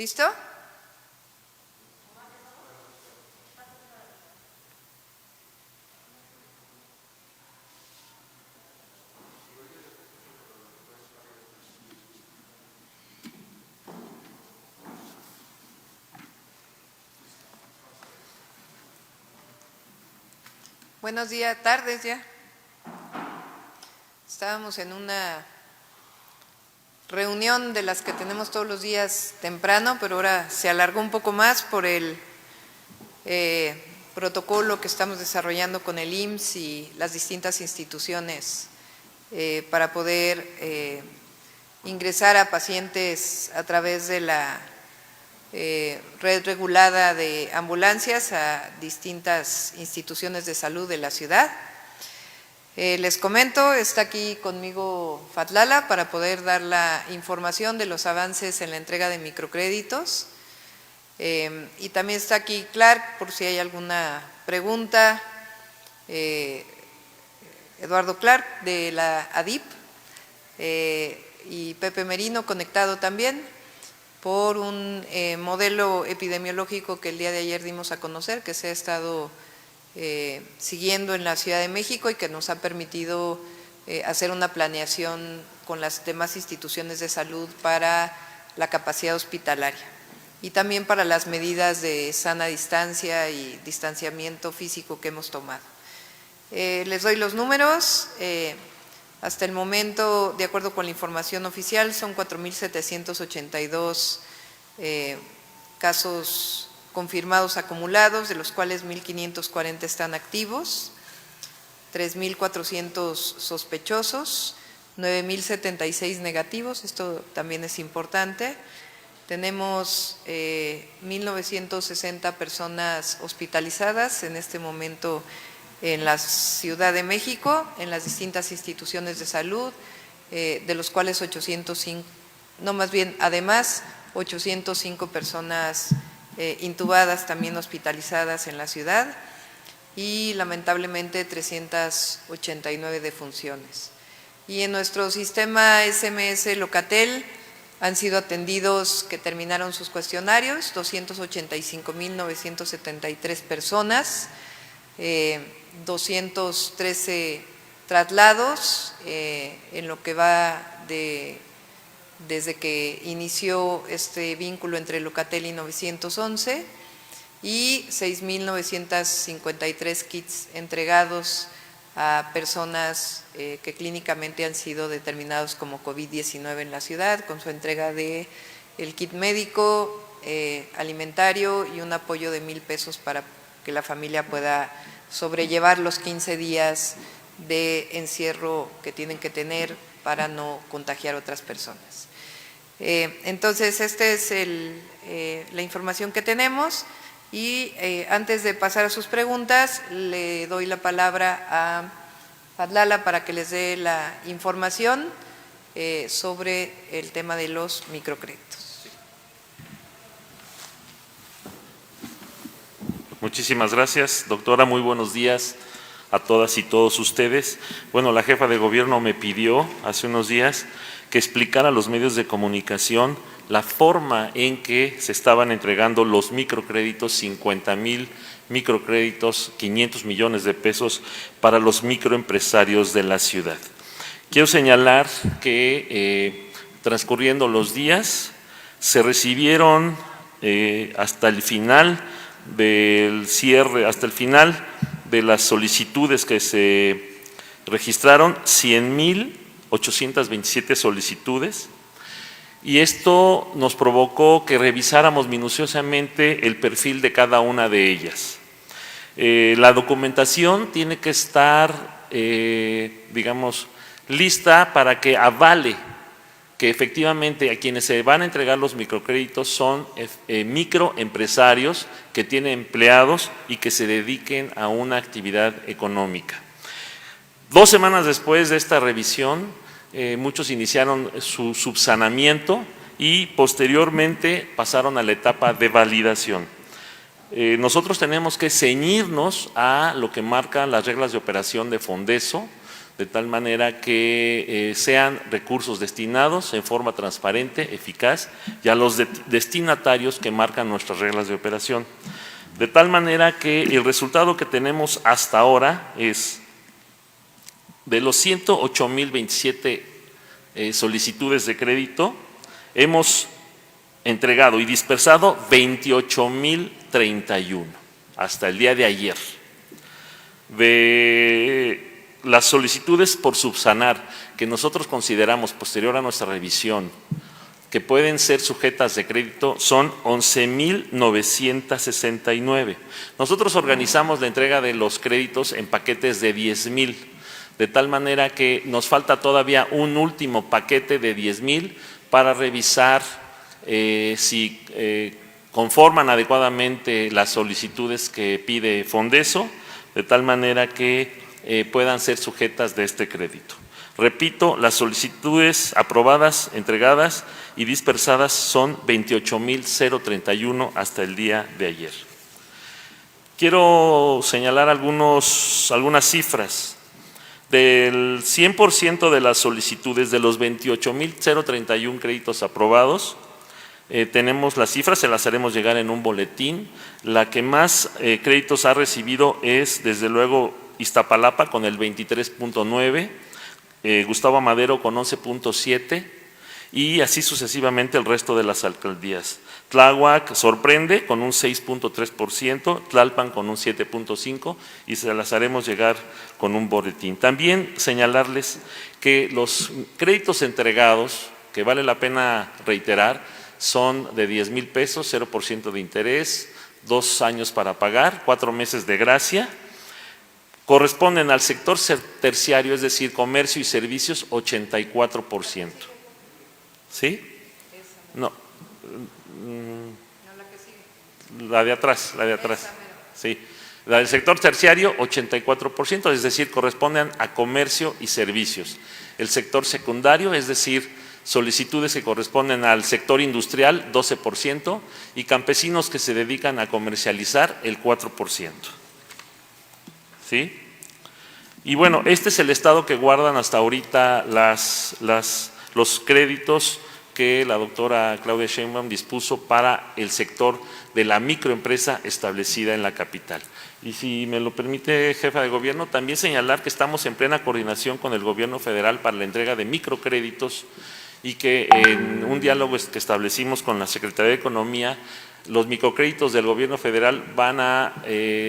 ¿Listo? Buenos días, tardes ya. Estábamos en una reunión de las que tenemos todos los días temprano, pero ahora se alargó un poco más por el protocolo que estamos desarrollando con el IMSS y las distintas instituciones para poder ingresar a pacientes a través de la red regulada de ambulancias a distintas instituciones de salud de la ciudad. Les comento, está aquí conmigo Fatlala para poder dar la información de los avances en la entrega de microcréditos. Y también está aquí Clark por si hay alguna pregunta, Eduardo Clark de la ADIP y Pepe Merino conectado también por un modelo epidemiológico que el día de ayer dimos a conocer, que se ha estado siguiendo en la Ciudad de México y que nos ha permitido hacer una planeación con las demás instituciones de salud para la capacidad hospitalaria y también para las medidas de sana distancia y distanciamiento físico que hemos tomado. Les doy los números. Hasta el momento, de acuerdo con la información oficial, son 4.782 casos confirmados acumulados, de los cuales 1.540 están activos, 3.400 sospechosos, 9.076 negativos, esto también es importante. Tenemos 1.960 personas hospitalizadas en este momento en la Ciudad de México, en las distintas instituciones de salud, de los cuales 805 personas intubadas, también hospitalizadas en la ciudad, y lamentablemente 389 defunciones. Y en nuestro sistema SMS Locatel han sido atendidos, que terminaron sus cuestionarios, 285.973 personas, 213 traslados en lo que va desde que inició este vínculo entre Locatel y 911 y 6.953 kits entregados a personas que clínicamente han sido determinados como COVID-19 en la ciudad, con su entrega de el kit médico, alimentario y un apoyo de 1,000 pesos para que la familia pueda sobrellevar los 15 días de encierro que tienen que tener para no contagiar a otras personas. Entonces, esta es la información que tenemos y antes de pasar a sus preguntas, le doy la palabra a Fatlala para que les dé la información sobre el tema de los microcréditos. Muchísimas gracias, doctora. Muy buenos días a todas y todos ustedes. Bueno, la jefa de gobierno me pidió hace unos días que explicara a los medios de comunicación la forma en que se estaban entregando los microcréditos, 50,000 microcréditos, 500 millones de pesos para los microempresarios de la ciudad. Quiero señalar que transcurriendo los días se recibieron hasta el final del cierre, hasta el final de las solicitudes que se registraron, 100,827 solicitudes, y esto nos provocó que revisáramos minuciosamente el perfil de cada una de ellas. La documentación tiene que estar, digamos, lista para que avale que efectivamente a quienes se van a entregar los microcréditos son microempresarios que tienen empleados y que se dediquen a una actividad económica. 2 semanas después de esta revisión, muchos iniciaron su subsanamiento y posteriormente pasaron a la etapa de validación. Nosotros tenemos que ceñirnos a lo que marcan las reglas de operación de Fondeso, de tal manera que sean recursos destinados en forma transparente, eficaz, y a los destinatarios que marcan nuestras reglas de operación. De tal manera que el resultado que tenemos hasta ahora es, de los 108,027 solicitudes de crédito, hemos entregado y dispersado 28,031 hasta el día de ayer. De las solicitudes por subsanar que nosotros consideramos posterior a nuestra revisión que pueden ser sujetas de crédito son 11,969. Nosotros organizamos la entrega de los créditos en paquetes de 10,000, de tal manera que nos falta todavía un último paquete de 10,000 para revisar si conforman adecuadamente las solicitudes que pide Fondeso, de tal manera que puedan ser sujetas de este crédito. Repito, las solicitudes aprobadas, entregadas y dispersadas son 28,031 hasta el día de ayer. Quiero señalar algunas cifras. Del 100% de las solicitudes, de los 28,031 créditos aprobados, tenemos las cifras, se las haremos llegar en un boletín. La que más créditos ha recibido es, desde luego, Iztapalapa con el 23,9%, Gustavo Madero con 11,7% y así sucesivamente el resto de las alcaldías. Tláhuac sorprende con un 6,3%, Tlalpan con un 7,5% y se las haremos llegar con un boletín. También señalarles que los créditos entregados, que vale la pena reiterar, son de 10,000 pesos, 0% de interés, 2 años para pagar, 4 meses de gracia. Corresponden al sector terciario, es decir, comercio y servicios, 84%. ¿Sí? No. La de atrás. Sí. La del sector terciario, 84%, es decir, corresponden a comercio y servicios. El sector secundario, es decir, solicitudes que corresponden al sector industrial, 12%, y campesinos que se dedican a comercializar, el 4%. ¿Sí? Y bueno, este es el estado que guardan hasta ahorita los créditos que la doctora Claudia Sheinbaum dispuso para el sector de la microempresa establecida en la capital. Y si me lo permite, jefa de gobierno, también señalar que estamos en plena coordinación con el gobierno federal para la entrega de microcréditos y que en un diálogo que establecimos con la Secretaría de Economía, los microcréditos del gobierno federal van a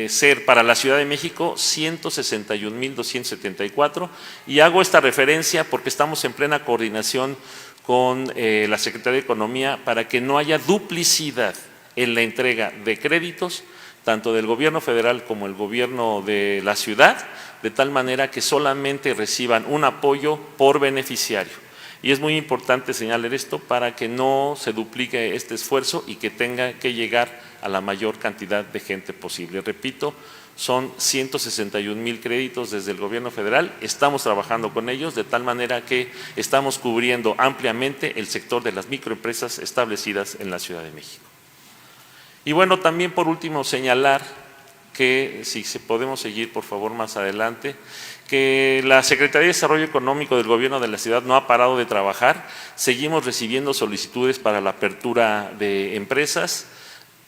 ser para la Ciudad de México 161,274 y hago esta referencia porque estamos en plena coordinación con la Secretaría de Economía para que no haya duplicidad en la entrega de créditos tanto del gobierno federal como el gobierno de la ciudad, de tal manera que solamente reciban un apoyo por beneficiario. Y es muy importante señalar esto para que no se duplique este esfuerzo y que tenga que llegar a la mayor cantidad de gente posible. Repito, son 161,000 créditos desde el gobierno federal, estamos trabajando con ellos de tal manera que estamos cubriendo ampliamente el sector de las microempresas establecidas en la Ciudad de México. Y bueno, también por último señalar que, si podemos seguir por favor más adelante, que la Secretaría de Desarrollo Económico del Gobierno de la Ciudad no ha parado de trabajar, seguimos recibiendo solicitudes para la apertura de empresas.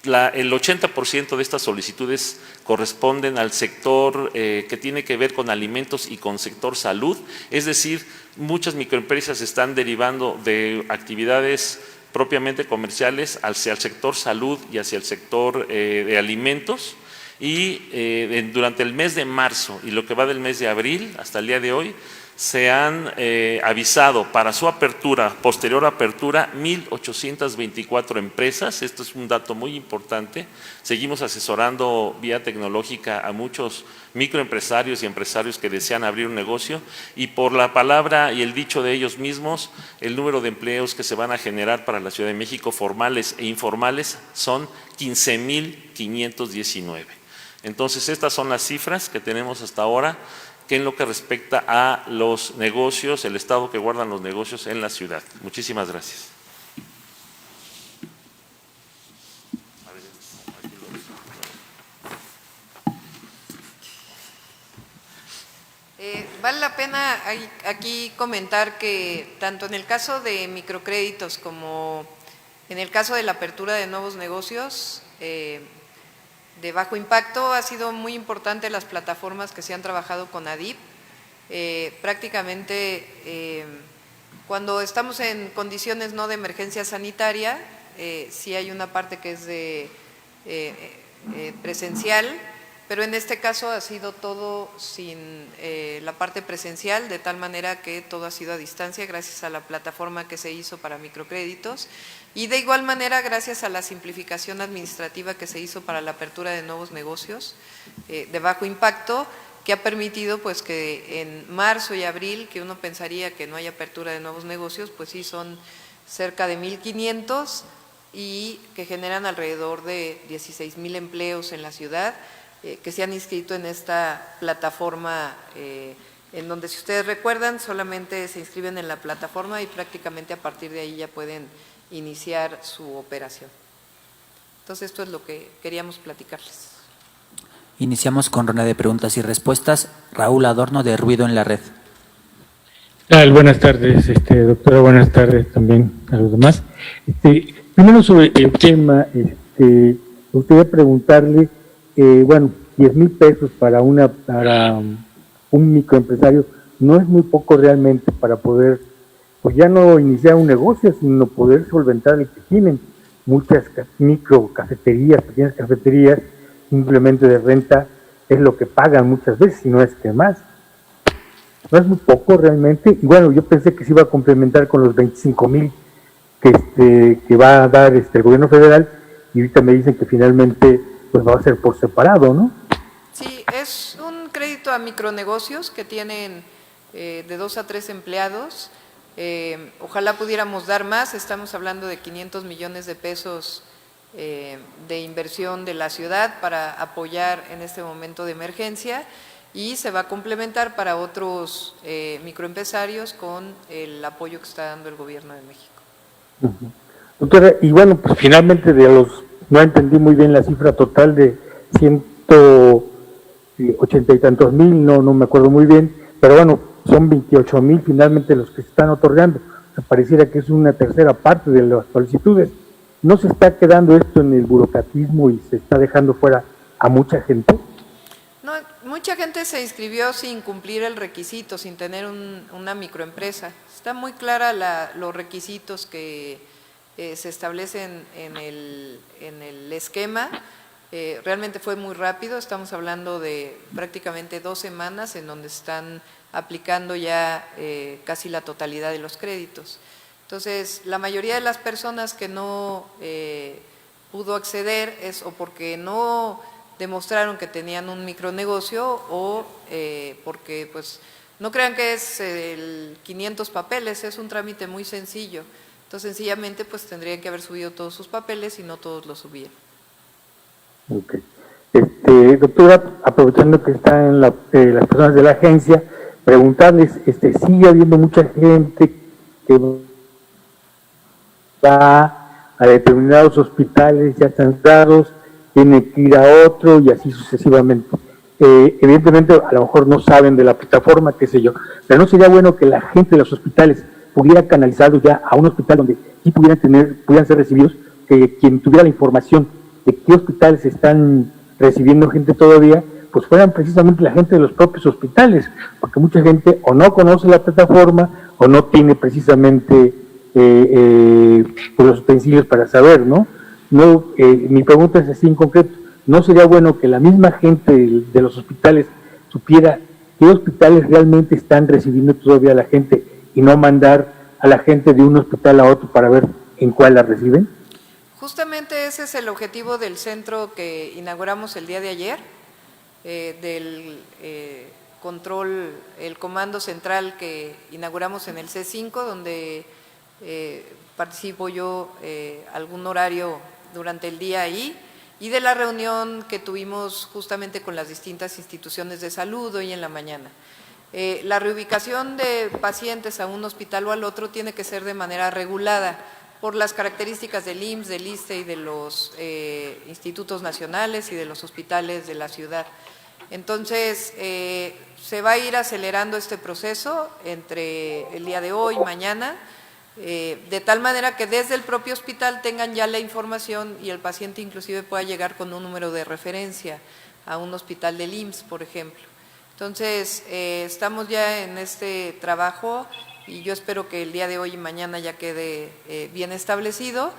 El 80% de estas solicitudes corresponden al sector que tiene que ver con alimentos y con sector salud, es decir, muchas microempresas están derivando de actividades propiamente comerciales hacia el sector salud y hacia el sector de alimentos. Y durante el mes de marzo y lo que va del mes de abril hasta el día de hoy se han avisado para su apertura, posterior apertura, 1,824 empresas. Esto es un dato muy importante. Seguimos asesorando vía tecnológica a muchos microempresarios y empresarios que desean abrir un negocio y por la palabra y el dicho de ellos mismos, el número de empleos que se van a generar para la Ciudad de México, formales e informales, son 15,519. Entonces, estas son las cifras que tenemos hasta ahora, que en lo que respecta a los negocios, el estado que guardan los negocios en la ciudad. Muchísimas gracias. Vale la pena aquí comentar que tanto en el caso de microcréditos como en el caso de la apertura de nuevos negocios de bajo impacto, ha sido muy importante las plataformas que se han trabajado con ADIP. Prácticamente cuando estamos en condiciones no de emergencia sanitaria, sí hay una parte que es de presencial, pero en este caso ha sido todo sin la parte presencial, de tal manera que todo ha sido a distancia gracias a la plataforma que se hizo para microcréditos y de igual manera gracias a la simplificación administrativa que se hizo para la apertura de nuevos negocios de bajo impacto, que ha permitido pues que en marzo y abril, que uno pensaría que no hay apertura de nuevos negocios, pues sí son cerca de 1,500 y que generan alrededor de 16,000 empleos en la ciudad, que se han inscrito en esta plataforma, en donde, si ustedes recuerdan, solamente se inscriben en la plataforma y prácticamente a partir de ahí ya pueden iniciar su operación. Entonces, esto es lo que queríamos platicarles. Iniciamos con ronda de preguntas y respuestas. Raúl Adorno, de Ruido en la Red. Buenas tardes, doctora, buenas tardes también a los demás. Primero sobre el tema, me gustaría preguntarle, 10,000 pesos para un microempresario no es muy poco realmente para poder, pues ya no iniciar un negocio, sino poder solventar el que tienen. Muchas micro cafeterías, pequeñas cafeterías, simplemente de renta es lo que pagan muchas veces, si no es que más. No es muy poco realmente. Y bueno, yo pensé que se iba a complementar con los 25,000 que va a dar el gobierno federal, y ahorita me dicen que finalmente pues va a ser por separado, ¿no? Sí, es un crédito a micronegocios que tienen de 2 a 3 empleados. Ojalá pudiéramos dar más, estamos hablando de 500 millones de pesos de inversión de la ciudad para apoyar en este momento de emergencia, y se va a complementar para otros microempresarios con el apoyo que está dando el Gobierno de México. Doctora, y bueno, pues finalmente no entendí muy bien la cifra total de 180 y tantos mil, no me acuerdo muy bien, pero bueno, son 28,000 finalmente los que se están otorgando. O sea, pareciera que es una tercera parte de las solicitudes. ¿No se está quedando esto en el burocratismo y se está dejando fuera a mucha gente? No, mucha gente se inscribió sin cumplir el requisito, sin tener una microempresa. Está muy clara los requisitos que se establecen en el esquema. Realmente fue muy rápido, estamos hablando de prácticamente 2 semanas en donde están aplicando ya casi la totalidad de los créditos. Entonces, la mayoría de las personas que no pudo acceder es o porque no demostraron que tenían un micronegocio o porque pues no crean que es 500 papeles, es un trámite muy sencillo. Entonces, sencillamente pues tendrían que haber subido todos sus papeles y no todos los subían. Ok. Doctora, aprovechando que están las personas de la agencia, preguntarles, sigue habiendo mucha gente que va a determinados hospitales ya están dados, tiene que ir a otro y así sucesivamente. Evidentemente a lo mejor no saben de la plataforma, qué sé yo, pero no sería bueno que la gente de los hospitales pudiera canalizarlos ya a un hospital donde sí pudieran ser recibidos, que quien tuviera la información de qué hospitales están recibiendo gente todavía, pues fueran precisamente la gente de los propios hospitales, porque mucha gente o no conoce la plataforma o no tiene precisamente los utensilios para saber, ¿no? Mi pregunta es así en concreto, ¿no sería bueno que la misma gente de los hospitales supiera qué hospitales realmente están recibiendo todavía a la gente y no mandar a la gente de un hospital a otro para ver en cuál la reciben? Justamente ese es el objetivo del centro que inauguramos el día de ayer, del control, el comando central que inauguramos en el C5, donde participo yo algún horario durante el día ahí, y de la reunión que tuvimos justamente con las distintas instituciones de salud hoy en la mañana. La reubicación de pacientes a un hospital o al otro tiene que ser de manera regulada por las características del IMSS, del ISSSTE y de los institutos nacionales y de los hospitales de la ciudad. Entonces, se va a ir acelerando este proceso entre el día de hoy y mañana, de tal manera que desde el propio hospital tengan ya la información y el paciente inclusive pueda llegar con un número de referencia a un hospital del IMSS, por ejemplo. Entonces, estamos ya en este trabajo y yo espero que el día de hoy y mañana ya quede bien establecido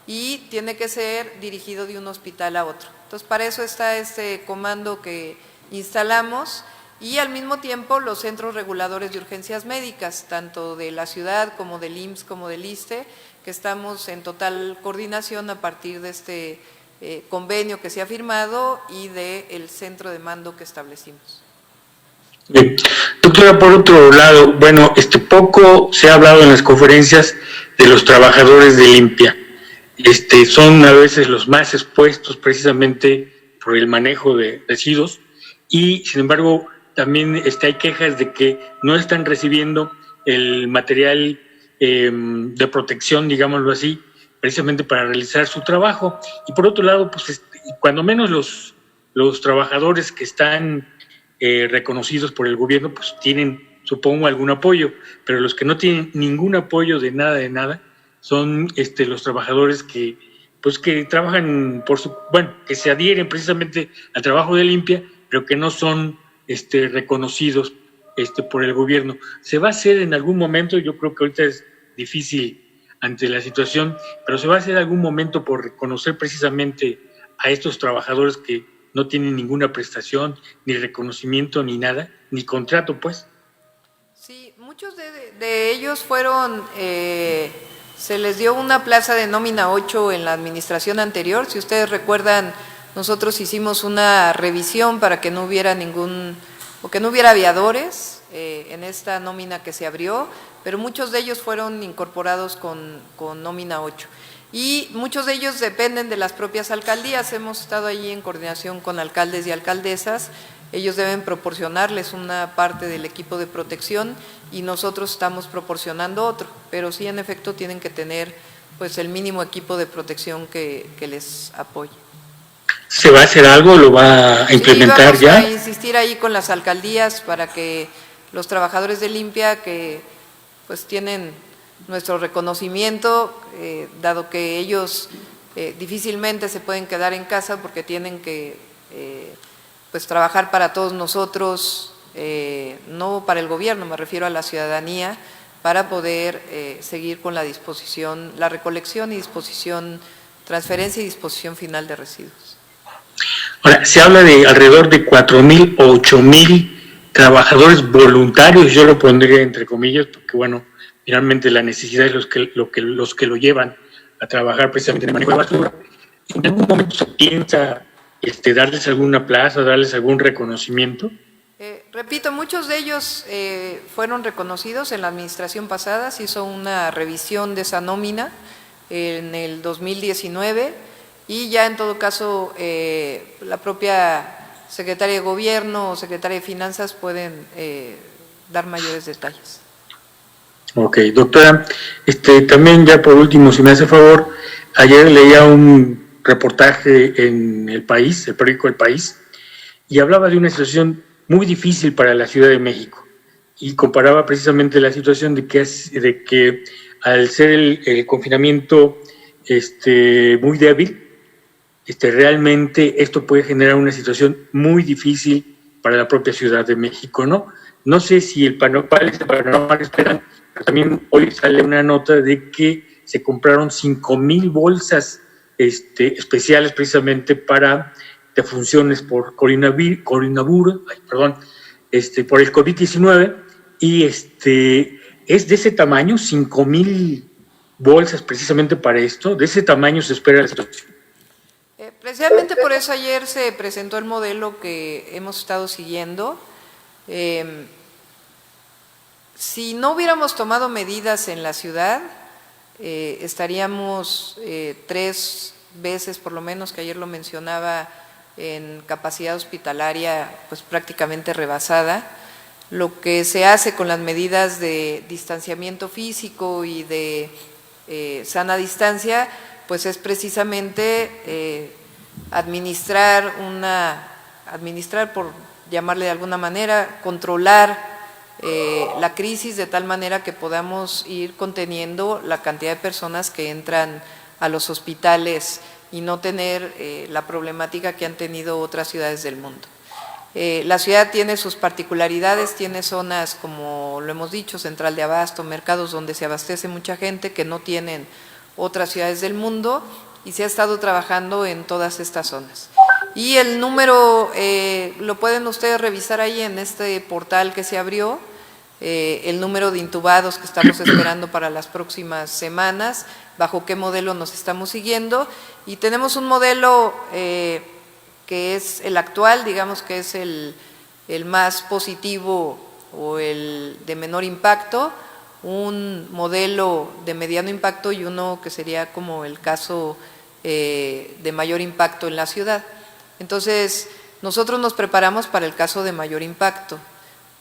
y tiene que ser dirigido de un hospital a otro. Entonces, para eso está este comando que instalamos y al mismo tiempo los centros reguladores de urgencias médicas, tanto de la ciudad como del IMSS como del ISSSTE, que estamos en total coordinación a partir de este convenio que se ha firmado y del centro de mando que establecimos. Bien. Doctora, por otro lado, bueno, poco se ha hablado en las conferencias de los trabajadores de limpia. Son a veces los más expuestos precisamente por el manejo de residuos y, sin embargo, también hay quejas de que no están recibiendo el material de protección, digámoslo así, precisamente para realizar su trabajo. Y por otro lado, pues cuando menos los trabajadores que están reconocidos por el gobierno, pues tienen, supongo, algún apoyo, pero los que no tienen ningún apoyo de nada, son los trabajadores que trabajan que se adhieren precisamente al trabajo de limpia, pero que no son reconocidos por el gobierno. ¿Se va a hacer en algún momento? Yo creo que ahorita es difícil ante la situación, pero ¿se va a hacer algún momento por reconocer precisamente a estos trabajadores que no tienen ninguna prestación, ni reconocimiento, ni nada, ni contrato, pues? Sí, muchos de ellos fueron, se les dio una plaza de nómina 8 en la administración anterior. Si ustedes recuerdan, nosotros hicimos una revisión para que no hubiera que no hubiera aviadores en esta nómina que se abrió, pero muchos de ellos fueron incorporados con nómina 8. Y muchos de ellos dependen de las propias alcaldías. Hemos estado allí en coordinación con alcaldes y alcaldesas. Ellos deben proporcionarles una parte del equipo de protección y nosotros estamos proporcionando otro, pero sí, en efecto, tienen que tener pues el mínimo equipo de protección que les apoye. ¿Se va a hacer algo? ¿Lo va a implementar sí, ya? Vamos a insistir ahí con las alcaldías para que los trabajadores de limpia que pues tienen nuestro reconocimiento, dado que ellos difícilmente se pueden quedar en casa porque tienen que pues trabajar para todos nosotros, no para el gobierno, me refiero a la ciudadanía, para poder seguir con la disposición, la recolección y disposición, transferencia y disposición final de residuos. Ahora, se habla de alrededor de 4,000 o 8,000 trabajadores voluntarios, yo lo pondría entre comillas, porque bueno, finalmente la necesidad es los que lo llevan a trabajar precisamente en el manejo de basura. ¿En algún momento se piensa darles alguna plaza, darles algún reconocimiento? Repito, muchos de ellos fueron reconocidos en la administración pasada. Se hizo una revisión de esa nómina en el 2019 y ya en todo caso la propia secretaria de Gobierno o secretaria de Finanzas pueden dar mayores detalles. Ok, doctora, también ya por último, si me hace favor, ayer leía un reportaje en El País, el periódico El País, y hablaba de una situación muy difícil para la Ciudad de México y comparaba precisamente la situación de que al ser el confinamiento muy débil, realmente esto puede generar una situación muy difícil para la propia Ciudad de México, ¿no? No sé si el panorama esperan, pero también hoy sale una nota de que se compraron 5,000 bolsas especiales precisamente para defunciones por por el COVID-19 y es de ese tamaño, 5,000 bolsas precisamente para esto, de ese tamaño se espera la situación. Precisamente por eso ayer se presentó el modelo que hemos estado siguiendo. Si no hubiéramos tomado medidas en la ciudad, estaríamos 3 veces por lo menos, que ayer lo mencionaba, en capacidad hospitalaria pues prácticamente rebasada. Lo que se hace con las medidas de distanciamiento físico y de sana distancia, pues es precisamente administrar por llamarle de alguna manera, controlar la crisis de tal manera que podamos ir conteniendo la cantidad de personas que entran a los hospitales y no tener la problemática que han tenido otras ciudades del mundo. La ciudad tiene sus particularidades, tiene zonas como lo hemos dicho, central de abasto, mercados donde se abastece mucha gente que no tienen otras ciudades del mundo y se ha estado trabajando en todas estas zonas. Y el número lo pueden ustedes revisar ahí en este portal que se abrió, el número de intubados que estamos esperando para las próximas semanas, bajo qué modelo nos estamos siguiendo, y tenemos un modelo que es el actual, digamos que es el más positivo o el de menor impacto, un modelo de mediano impacto y uno que sería como el caso de mayor impacto en la ciudad. Entonces, nosotros nos preparamos para el caso de mayor impacto,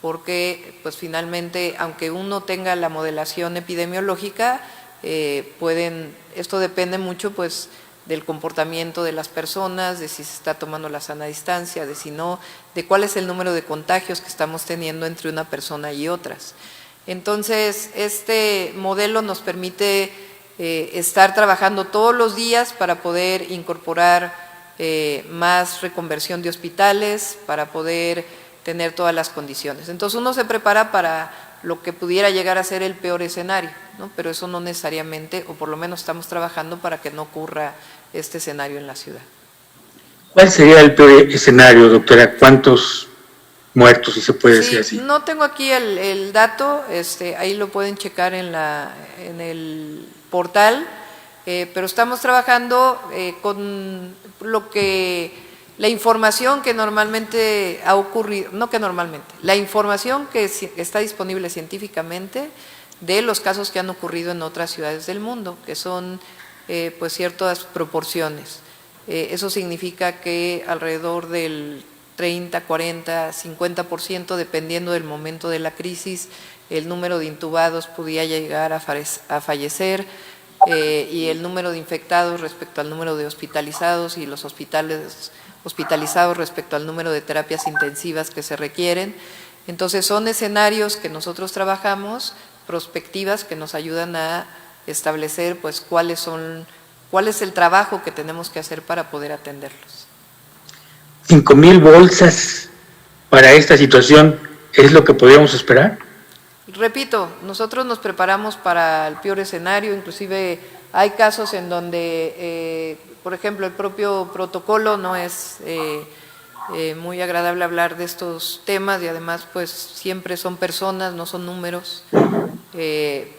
porque pues finalmente, aunque uno tenga la modelación epidemiológica, esto depende mucho pues del comportamiento de las personas, de si se está tomando la sana distancia, de si no, de cuál es el número de contagios que estamos teniendo entre una persona y otras. Entonces, este modelo nos permite estar trabajando todos los días para poder incorporar más reconversión de hospitales, para poder tener todas las condiciones. Entonces uno se prepara para lo que pudiera llegar a ser el peor escenario, ¿no? Pero eso no necesariamente, o por lo menos estamos trabajando para que no ocurra este escenario en la ciudad. ¿Cuál sería el peor escenario, doctora? ¿Cuántos muertos, si se puede decir así? No tengo aquí el dato, ahí lo pueden checar en el portal, pero estamos trabajando con la información que normalmente ha ocurrido, la información que está disponible científicamente de los casos que han ocurrido en otras ciudades del mundo, que son pues ciertas proporciones. Eso significa que alrededor del 30, 40, 50%, dependiendo del momento de la crisis, el número de intubados podía llegar a fallecer, y el número de infectados respecto al número de hospitalizados y los hospitales hospitalizados respecto al número de terapias intensivas que se requieren. Entonces son escenarios que nosotros trabajamos, prospectivas que nos ayudan a establecer pues cuál es el trabajo que tenemos que hacer para poder atenderlos. 5,000 bolsas para esta situación, ¿es lo que podríamos esperar? Repito, nosotros nos preparamos para el peor escenario, inclusive hay casos en donde, por ejemplo, el propio protocolo no es muy agradable hablar de estos temas y además pues siempre son personas, no son números,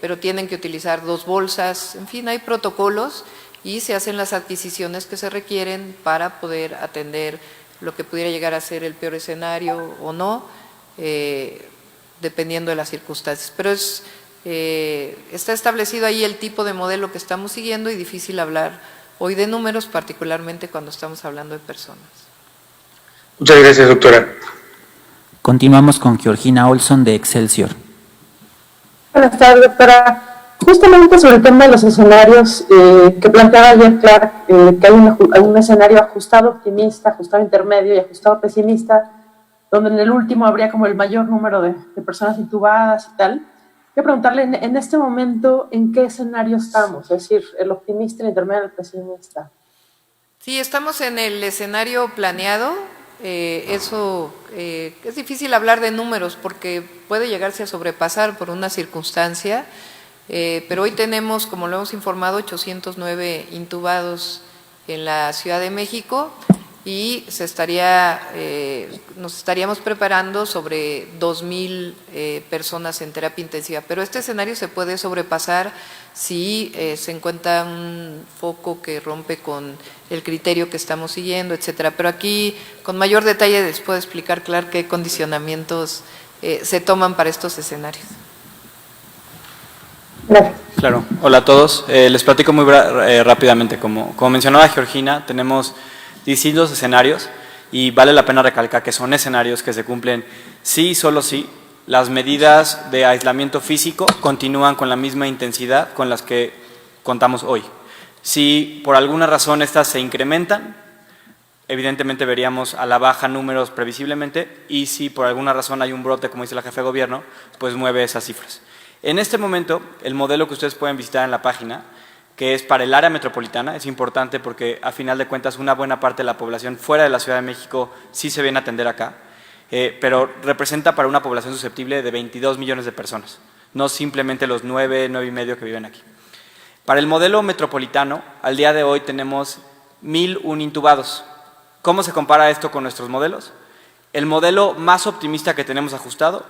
pero tienen que utilizar 2 bolsas, en fin, hay protocolos y se hacen las adquisiciones que se requieren para poder atender lo que pudiera llegar a ser el peor escenario o no, dependiendo de las circunstancias. Pero está establecido ahí el tipo de modelo que estamos siguiendo y difícil hablar hoy de números, particularmente cuando estamos hablando de personas. Muchas gracias, doctora. Continuamos con Georgina Olson de Excelsior. Buenas tardes, doctora. Justamente sobre el tema de los escenarios que planteaba ayer Clark, que hay un escenario ajustado optimista, ajustado intermedio y ajustado pesimista, donde en el último habría como el mayor número de personas intubadas y tal. Quiero preguntarle, en este momento, ¿en qué escenario estamos? Es decir, el optimista, el intermedio, el pesimista. Sí, estamos en el escenario planeado. Eso es difícil hablar de números porque puede llegarse a sobrepasar por una circunstancia, pero hoy tenemos, como lo hemos informado, 809 intubados en la Ciudad de México y nos estaríamos preparando sobre 2,000 personas en terapia intensiva, pero este escenario se puede sobrepasar si se encuentra un foco que rompe con el criterio que estamos siguiendo, etcétera. Pero aquí, con mayor detalle, les puedo explicar, claro, qué condicionamientos se toman para estos escenarios. Claro, hola a todos. Les platico muy rápidamente. Como mencionaba Georgina, tenemos distintos escenarios y vale la pena recalcar que son escenarios que se cumplen sí y solo sí. Las medidas de aislamiento físico continúan con la misma intensidad con las que contamos hoy. Si por alguna razón estas se incrementan, evidentemente veríamos a la baja números previsiblemente, y si por alguna razón hay un brote, como dice la jefa de gobierno, pues mueve esas cifras. En este momento, el modelo que ustedes pueden visitar en la página, que es para el área metropolitana, es importante porque a final de cuentas una buena parte de la población fuera de la Ciudad de México sí se viene a atender acá, pero representa para una población susceptible de 22 millones de personas, no simplemente los 9,5 que viven aquí. Para el modelo metropolitano, al día de hoy tenemos 1,001 intubados. ¿Cómo se compara esto con nuestros modelos? El modelo más optimista que tenemos ajustado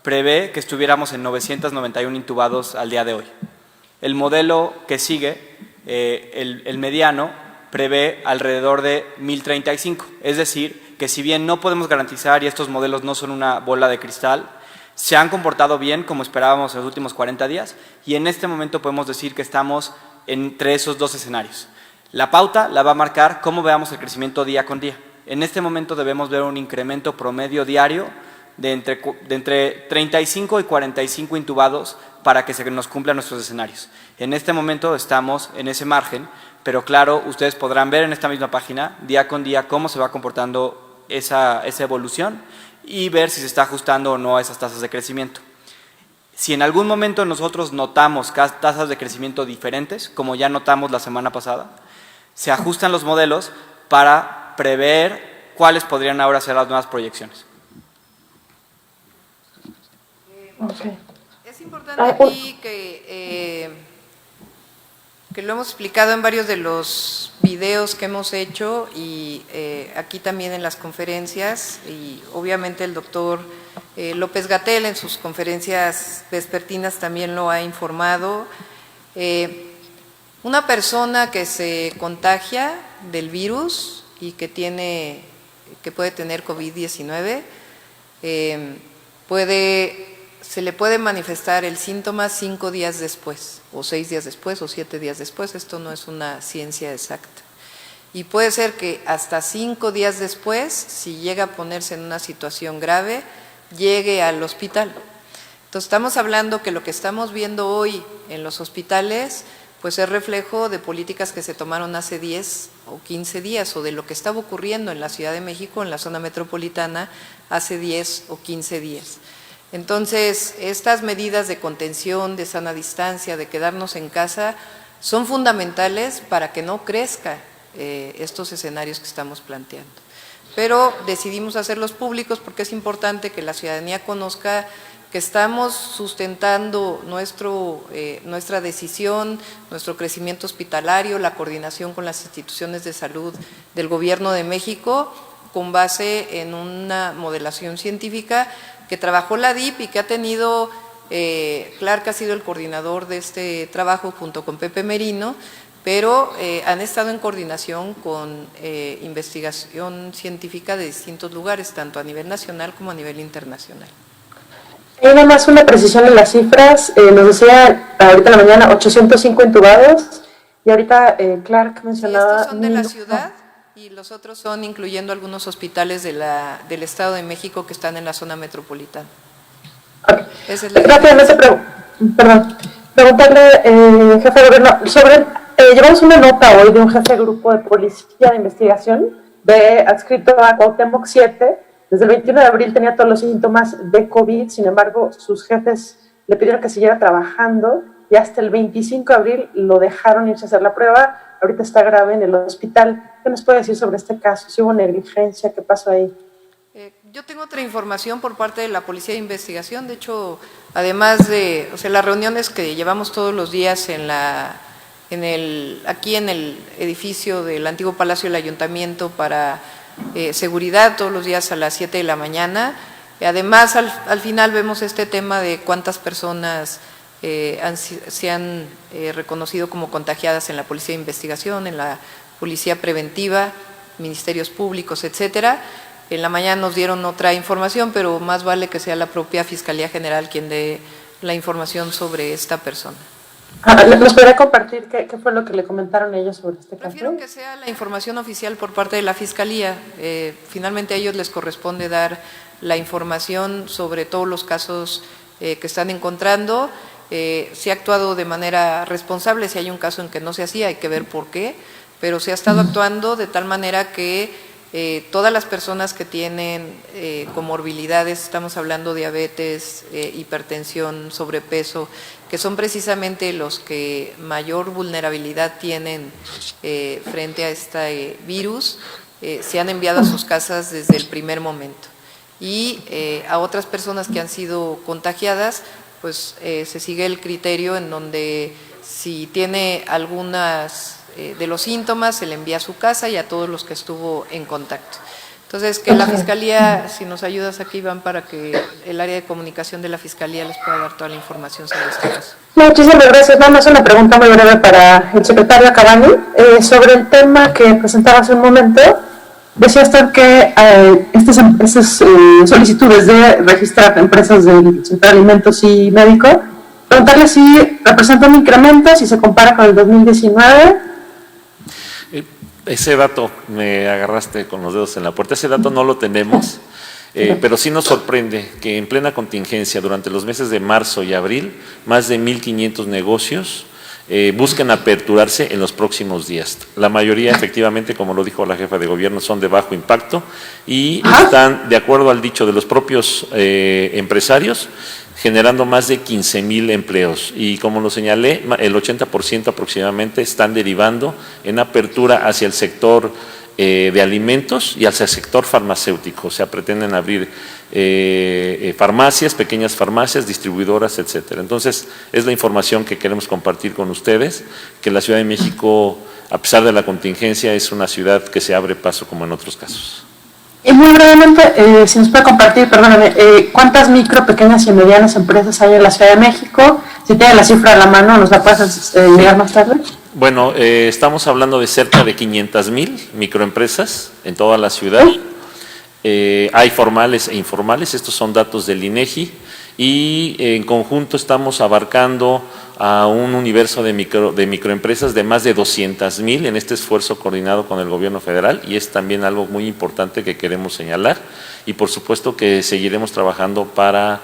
prevé que estuviéramos en 991 intubados al día de hoy. El modelo que sigue, el mediano, prevé alrededor de 1,035. Es decir, que si bien no podemos garantizar, y estos modelos no son una bola de cristal, se han comportado bien como esperábamos en los últimos 40 días, y en este momento podemos decir que estamos entre esos dos escenarios. La pauta la va a marcar cómo veamos el crecimiento día con día. En este momento debemos ver un incremento promedio diario de entre 35 y 45 intubados para que se nos cumplan nuestros escenarios. En este momento estamos en ese margen, pero claro, ustedes podrán ver en esta misma página día con día cómo se va comportando esa evolución y ver si se está ajustando o no a esas tasas de crecimiento. Si en algún momento nosotros notamos tasas de crecimiento diferentes, como ya notamos la semana pasada, se ajustan los modelos para prever cuáles podrían ahora ser las nuevas proyecciones. Okay. Es importante aquí que lo hemos explicado en varios de los videos que hemos hecho y aquí también en las conferencias, y obviamente el doctor López-Gatell en sus conferencias vespertinas también lo ha informado. Una persona que se contagia del virus y que puede tener COVID-19, se le puede manifestar el síntoma 5 días después, o 6 días después, o 7 días después. Esto no es una ciencia exacta. Y puede ser que hasta 5 días después, si llega a ponerse en una situación grave, llegue al hospital. Entonces estamos hablando que lo que estamos viendo hoy en los hospitales pues es reflejo de políticas que se tomaron hace 10 o 15 días, o de lo que estaba ocurriendo en la Ciudad de México, en la zona metropolitana, hace 10 o 15 días. Entonces, estas medidas de contención, de sana distancia, de quedarnos en casa, son fundamentales para que no crezca estos escenarios que estamos planteando. Pero decidimos hacerlos públicos porque es importante que la ciudadanía conozca que estamos sustentando nuestra decisión, nuestro crecimiento hospitalario, la coordinación con las instituciones de salud del Gobierno de México, con base en una modelación científica que trabajó la DIP y que ha tenido, Clark ha sido el coordinador de este trabajo junto con Pepe Merino, pero han estado en coordinación con investigación científica de distintos lugares, tanto a nivel nacional como a nivel internacional. Y nada más una precisión en las cifras, nos decía ahorita en la mañana 805 intubados, y ahorita Clark mencionaba… Estos son de la ciudad y los otros son incluyendo algunos hospitales del Estado de México que están en la zona metropolitana. Okay. Esa es la rápidamente, preguntarle, jefe de gobierno, sobre, llevamos una nota hoy de un jefe de grupo de policía de investigación adscrito a Cuauhtémoc 7. Desde el 21 de abril tenía todos los síntomas de COVID, sin embargo, sus jefes le pidieron que siguiera trabajando y hasta el 25 de abril lo dejaron irse a hacer la prueba. Ahorita está grave en el hospital. ¿Qué nos puede decir sobre este caso? ¿Si hubo negligencia? ¿Qué pasó ahí? Yo tengo otra información por parte de la Policía de Investigación. De hecho, además de las reuniones que llevamos todos los días aquí en el edificio del antiguo Palacio del Ayuntamiento para seguridad, todos los días a las 7 de la mañana. Además, al final vemos este tema de cuántas personas se han reconocido como contagiadas en la Policía de Investigación, en la Policía Preventiva, Ministerios Públicos, etcétera. En la mañana nos dieron otra información, pero más vale que sea la propia Fiscalía General quien dé la información sobre esta persona. ¿Nos podría compartir qué fue lo que le comentaron ellos sobre este caso? Prefiero que sea la información oficial por parte de la Fiscalía. Finalmente a ellos les corresponde dar la información sobre todos los casos que están encontrando. Se ha actuado de manera responsable. Si hay un caso en que no se hacía, hay que ver por qué, pero se ha estado actuando de tal manera que todas las personas que tienen comorbilidades, estamos hablando de diabetes, hipertensión, sobrepeso, que son precisamente los que mayor vulnerabilidad tienen frente a este virus, se han enviado a sus casas desde el primer momento. Y a otras personas que han sido contagiadas, pues se sigue el criterio en donde si tiene algunas de los síntomas, se le envía a su casa y a todos los que estuvo en contacto. Entonces, que la Fiscalía, si nos ayudas aquí, Iván, para que el área de comunicación de la Fiscalía les pueda dar toda la información sobre este caso. Muchísimas gracias. Nada más una pregunta muy breve para el secretario Acabani. Sobre el tema que presentaba hace un momento, decía usted que estas solicitudes de registrar empresas del sector de alimentos y médico, preguntarle si representa un incremento, si se compara con el 2019. Ese dato, me agarraste con los dedos en la puerta, ese dato no lo tenemos, pero sí nos sorprende que en plena contingencia, durante los meses de marzo y abril, más de 1,500 negocios buscan aperturarse en los próximos días. La mayoría, efectivamente, como lo dijo la jefa de gobierno, son de bajo impacto y están, de acuerdo al dicho de los propios empresarios, generando más de 15,000 empleos. Y como lo señalé, el 80% aproximadamente están derivando en apertura hacia el sector de alimentos y hacia el sector farmacéutico. O sea, pretenden abrir farmacias, pequeñas farmacias, distribuidoras, etcétera. Entonces, es la información que queremos compartir con ustedes, que la Ciudad de México, a pesar de la contingencia, es una ciudad que se abre paso como en otros casos. Y muy brevemente, si nos puede compartir, perdóname, ¿cuántas micro, pequeñas y medianas empresas hay en la Ciudad de México? Si tiene la cifra a la mano, ¿nos la puedes enviar más tarde? Bueno, estamos hablando de cerca de 500,000 microempresas en toda la ciudad. Hay formales e informales, estos son datos del INEGI, y en conjunto estamos abarcando a un universo de microempresas de más de 200,000 en este esfuerzo coordinado con el gobierno federal, y es también algo muy importante que queremos señalar, y por supuesto que seguiremos trabajando para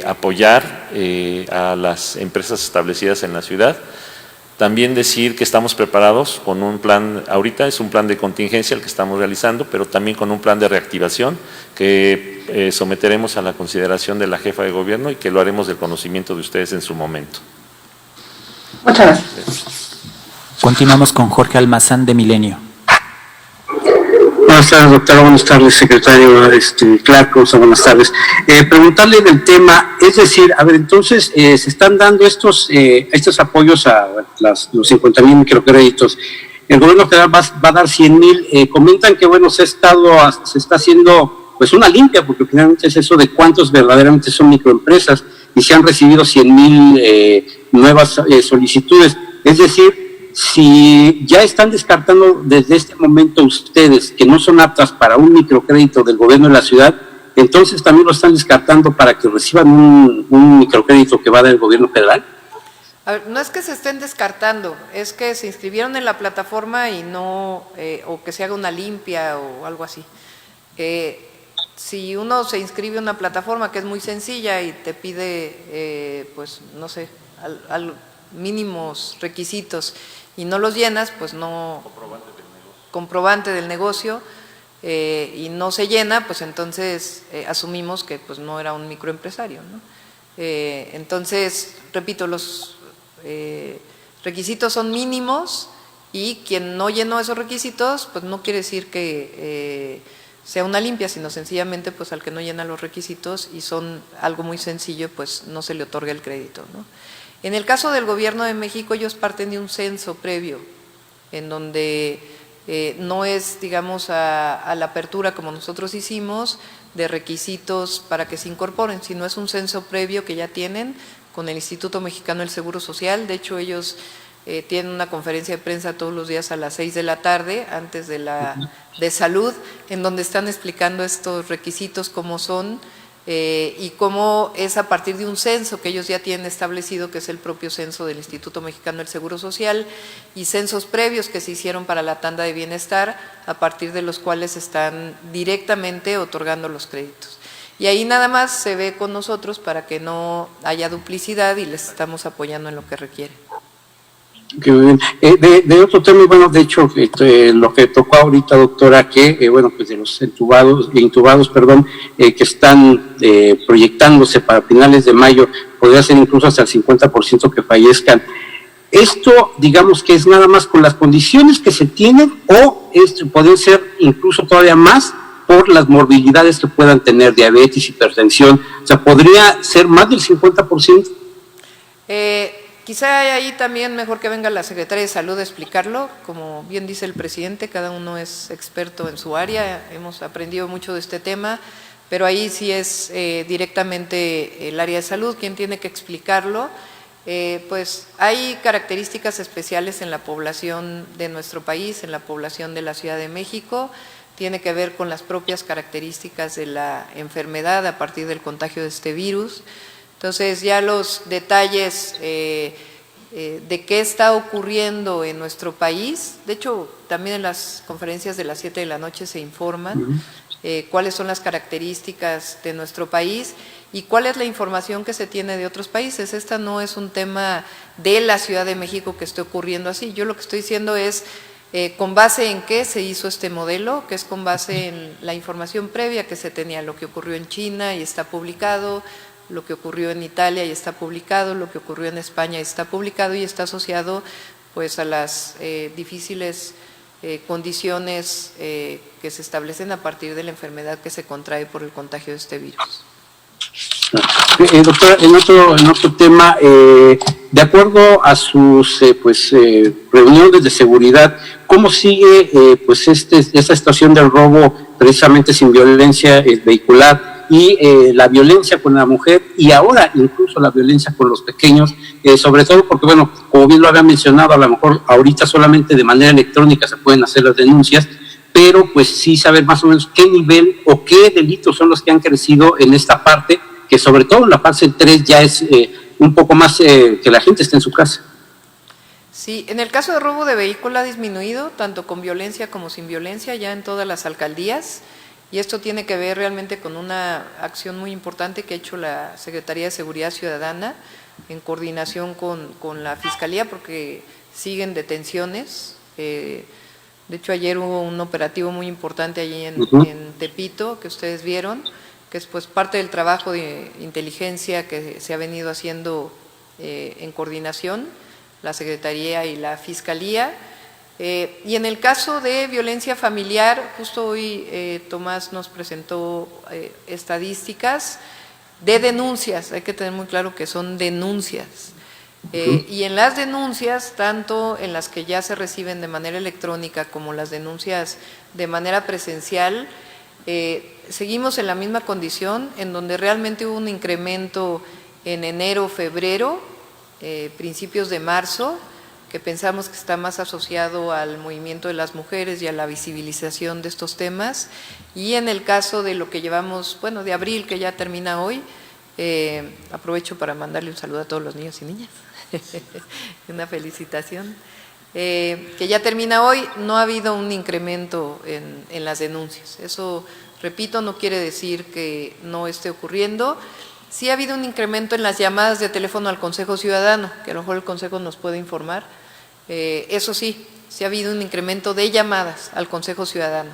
apoyar a las empresas establecidas en la ciudad. También decir que estamos preparados con un plan, ahorita es un plan de contingencia el que estamos realizando, pero también con un plan de reactivación que someteremos a la consideración de la jefa de gobierno y que lo haremos del conocimiento de ustedes en su momento. Muchas gracias. Continuamos con Jorge Almazán de Milenio. Buenas tardes, doctora. Buenas tardes, secretario Clark. Buenas tardes. Preguntarle del tema, es decir, a ver, entonces, se están dando estos apoyos a los 50,000 microcréditos. El gobierno federal va a dar 100,000. Comentan que, bueno, se está haciendo, pues, una limpia, porque finalmente es eso de cuántos verdaderamente son microempresas, y se han recibido 100,000 nuevas solicitudes. Es decir, si ya están descartando desde este momento ustedes que no son aptas para un microcrédito del gobierno de la ciudad, entonces también lo están descartando para que reciban un microcrédito que va del gobierno federal. A ver, no es que se estén descartando, es que se inscribieron en la plataforma y no, o que se haga una limpia o algo así. Si uno se inscribe en una plataforma que es muy sencilla y te pide, pues, no sé, mínimos requisitos y no los llenas, pues no, comprobante del negocio, y no se llena, pues entonces asumimos que pues no era un microempresario, ¿no? Entonces, repito, los requisitos son mínimos, y quien no llenó esos requisitos, pues no quiere decir que sea una limpia, sino sencillamente pues al que no llena los requisitos y son algo muy sencillo, pues no se le otorga el crédito, ¿no? En el caso del gobierno de México, ellos parten de un censo previo, en donde no es, digamos, a la apertura como nosotros hicimos, de requisitos para que se incorporen, sino es un censo previo que ya tienen con el Instituto Mexicano del Seguro Social. De hecho, ellos tienen una conferencia de prensa todos los días a las 6 de la tarde, antes de la de salud, en donde están explicando estos requisitos, cómo son, y cómo es a partir de un censo que ellos ya tienen establecido, que es el propio censo del Instituto Mexicano del Seguro Social, y censos previos que se hicieron para la tanda de bienestar, a partir de los cuales están directamente otorgando los créditos. Y ahí nada más se ve con nosotros para que no haya duplicidad, y les estamos apoyando en lo que requieren. Que muy bien. De otro tema, bueno, de hecho, lo que tocó ahorita, doctora, que, bueno, pues de los intubados, que están proyectándose para finales de mayo, podría ser incluso hasta el 50% que fallezcan. Esto, digamos que es nada más con las condiciones que se tienen, o puede ser incluso todavía más por las morbilidades que puedan tener, diabetes, hipertensión. O sea, ¿podría ser más del 50%? Quizá ahí también mejor que venga la Secretaria de Salud a explicarlo. Como bien dice el presidente, cada uno es experto en su área, hemos aprendido mucho de este tema, pero ahí sí es directamente el área de salud quien tiene que explicarlo. Pues hay características especiales en la población de nuestro país, en la población de la Ciudad de México, tiene que ver con las propias características de la enfermedad a partir del contagio de este virus. Entonces ya los detalles de qué está ocurriendo en nuestro país, de hecho también en las conferencias de las 7 de la noche se informan cuáles son las características de nuestro país y cuál es la información que se tiene de otros países. Esta no es un tema de la Ciudad de México que esté ocurriendo así. Yo lo que estoy diciendo es con base en qué se hizo este modelo, que es con base en la información previa que se tenía, lo que ocurrió en China y está publicado, lo que ocurrió en Italia y está publicado, lo que ocurrió en España y está publicado y está asociado pues a las difíciles condiciones que se establecen a partir de la enfermedad que se contrae por el contagio de este virus. Doctora, en otro tema, de acuerdo a sus reuniones de seguridad, ¿cómo sigue esta situación del robo precisamente sin violencia vehicular y la violencia con la mujer y ahora incluso la violencia con los pequeños, sobre todo porque, bueno, como bien lo había mencionado, a lo mejor ahorita solamente de manera electrónica se pueden hacer las denuncias, pero pues sí saber más o menos qué nivel o qué delitos son los que han crecido en esta parte, que sobre todo en la fase 3 ya es un poco más que la gente esté en su casa. Sí, en el caso de robo de vehículo ha disminuido, tanto con violencia como sin violencia, ya en todas las alcaldías. Y esto tiene que ver realmente con una acción muy importante que ha hecho la Secretaría de Seguridad Ciudadana en coordinación con la Fiscalía, porque siguen detenciones. De hecho, ayer hubo un operativo muy importante allí en Tepito, que ustedes vieron, que es pues parte del trabajo de inteligencia que se ha venido haciendo en coordinación, la Secretaría y la Fiscalía. Y en el caso de violencia familiar, justo hoy Tomás nos presentó estadísticas de denuncias, hay que tener muy claro que son denuncias. Y en las denuncias, tanto en las que ya se reciben de manera electrónica como las denuncias de manera presencial, seguimos en la misma condición, en donde realmente hubo un incremento en enero, febrero, principios de marzo, que pensamos que está más asociado al movimiento de las mujeres y a la visibilización de estos temas. Y en el caso de lo que llevamos, bueno, de abril, que ya termina hoy, aprovecho para mandarle un saludo a todos los niños y niñas, una felicitación, que ya termina hoy, no ha habido un incremento en las denuncias. Eso, repito, no quiere decir que no esté ocurriendo. Sí ha habido un incremento en las llamadas de teléfono al Consejo Ciudadano, que a lo mejor el Consejo nos puede informar. Eso sí, sí ha habido un incremento de llamadas al Consejo Ciudadano,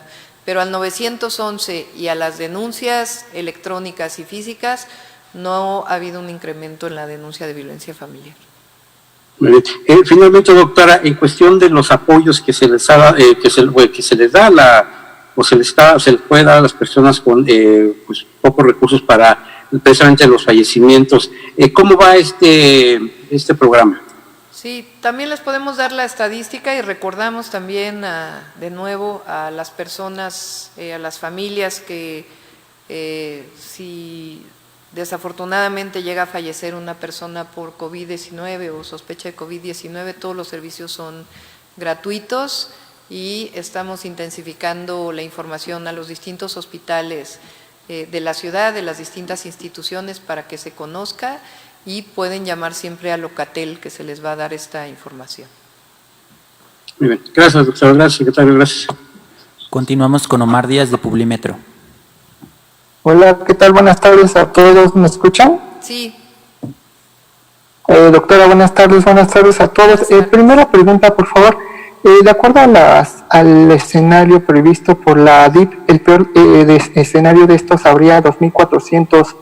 pero al 911 y a las denuncias electrónicas y físicas no ha habido un incremento en la denuncia de violencia familiar. Muy bien. Finalmente, doctora, en cuestión de los apoyos que se les da, que se les puede dar a las personas con pues pocos recursos para precisamente los fallecimientos, ¿cómo va este programa? Sí, también les podemos dar la estadística y recordamos también de nuevo a las personas, a las familias que si desafortunadamente llega a fallecer una persona por COVID-19 o sospecha de COVID-19, todos los servicios son gratuitos y estamos intensificando la información a los distintos hospitales de la ciudad, de las distintas instituciones para que se conozca y pueden llamar siempre a Locatel, que se les va a dar esta información. Muy bien, gracias doctor, gracias secretario, gracias. Continuamos con Omar Díaz de Publimetro. Hola, ¿qué tal? Buenas tardes a todos, ¿me escuchan? Sí. Doctora, buenas tardes a todos. Primera pregunta, por favor. De acuerdo al escenario previsto por la DIP, el peor escenario de estos habría 2.400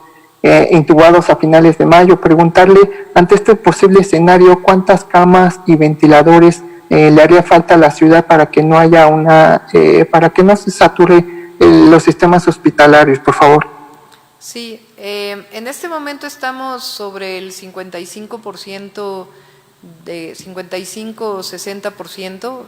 intubados a finales de mayo. Preguntarle, ante este posible escenario, ¿cuántas camas y ventiladores le haría falta a la ciudad para que no haya para que no se sature los sistemas hospitalarios, por favor? Sí, en este momento estamos sobre el 55%, de 55 o 60%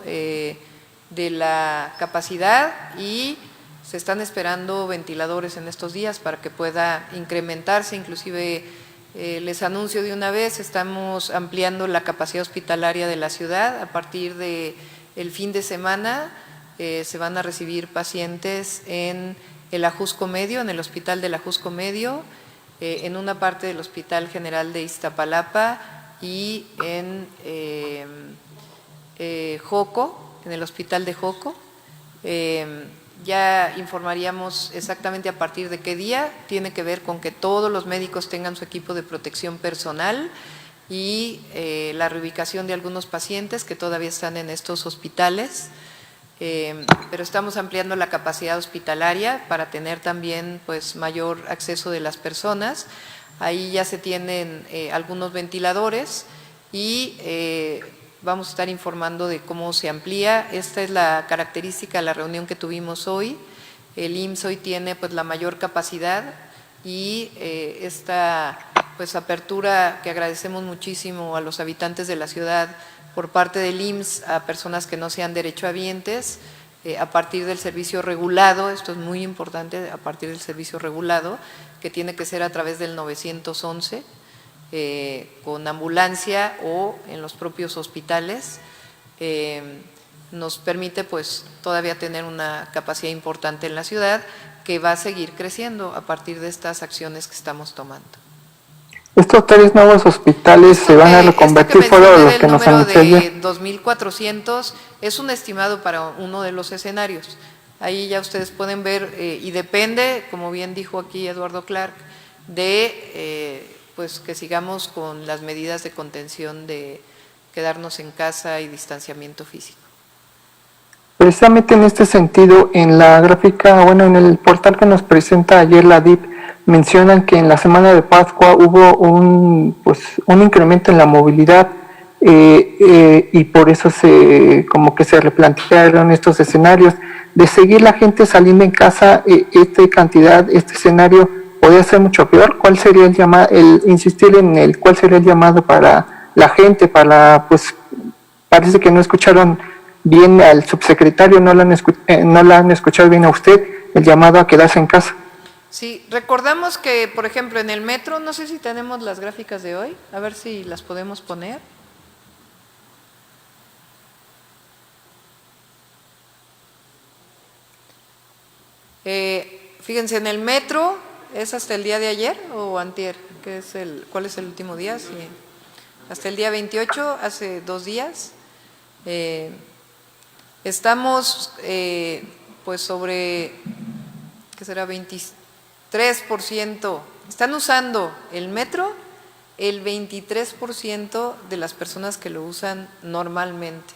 de la capacidad, y se están esperando ventiladores en estos días para que pueda incrementarse. Inclusive les anuncio de una vez, estamos ampliando la capacidad hospitalaria de la ciudad. A partir de el fin de semana se van a recibir pacientes en el Ajusco Medio, en el Hospital del Ajusco Medio, en una parte del Hospital General de Iztapalapa y en Joco, en el Hospital de Joco. Ya informaríamos exactamente a partir de qué día. Tiene que ver con que todos los médicos tengan su equipo de protección personal y la reubicación de algunos pacientes que todavía están en estos hospitales. Pero estamos ampliando la capacidad hospitalaria para tener también pues mayor acceso de las personas. Ahí ya se tienen algunos ventiladores y vamos a estar informando de cómo se amplía. Esta es la característica de la reunión que tuvimos hoy. El IMSS hoy tiene pues la mayor capacidad y esta pues apertura que agradecemos muchísimo a los habitantes de la ciudad por parte del IMSS a personas que no sean derechohabientes, a partir del servicio regulado. Esto es muy importante, a partir del servicio regulado, que tiene que ser a través del 911, con ambulancia o en los propios hospitales, nos permite pues todavía tener una capacidad importante en la ciudad, que va a seguir creciendo a partir de estas acciones que estamos tomando. ¿Estos 3 nuevos hospitales se van a reconvertir fuera de los que nos anunció ayer? 2.400 es un estimado para uno de los escenarios. Ahí ya ustedes pueden ver, y depende, como bien dijo aquí Eduardo Clark, de pues que sigamos con las medidas de contención de quedarnos en casa y distanciamiento físico. Precisamente en este sentido, en la gráfica, bueno, en el portal que nos presenta ayer la DIP, mencionan que en la semana de Pascua hubo un incremento en la movilidad y por eso como que se replantearon estos escenarios. De seguir la gente saliendo en casa, este escenario podría ser mucho peor. ¿Cuál sería el llamado, cuál sería el llamado para la gente, pues parece que no escucharon bien al subsecretario, no la han escuchado bien a usted, el llamado a quedarse en casa? Sí, recordamos que, por ejemplo, en el metro, no sé si tenemos las gráficas de hoy, a ver si las podemos poner. Fíjense, en el metro, ¿es hasta el día de ayer o antier? ¿Cuál es el último día? Sí. Hasta el día 28, hace 2 días. Estamos pues sobre, ¿qué será? 23%. Están usando el metro el 23% de las personas que lo usan normalmente.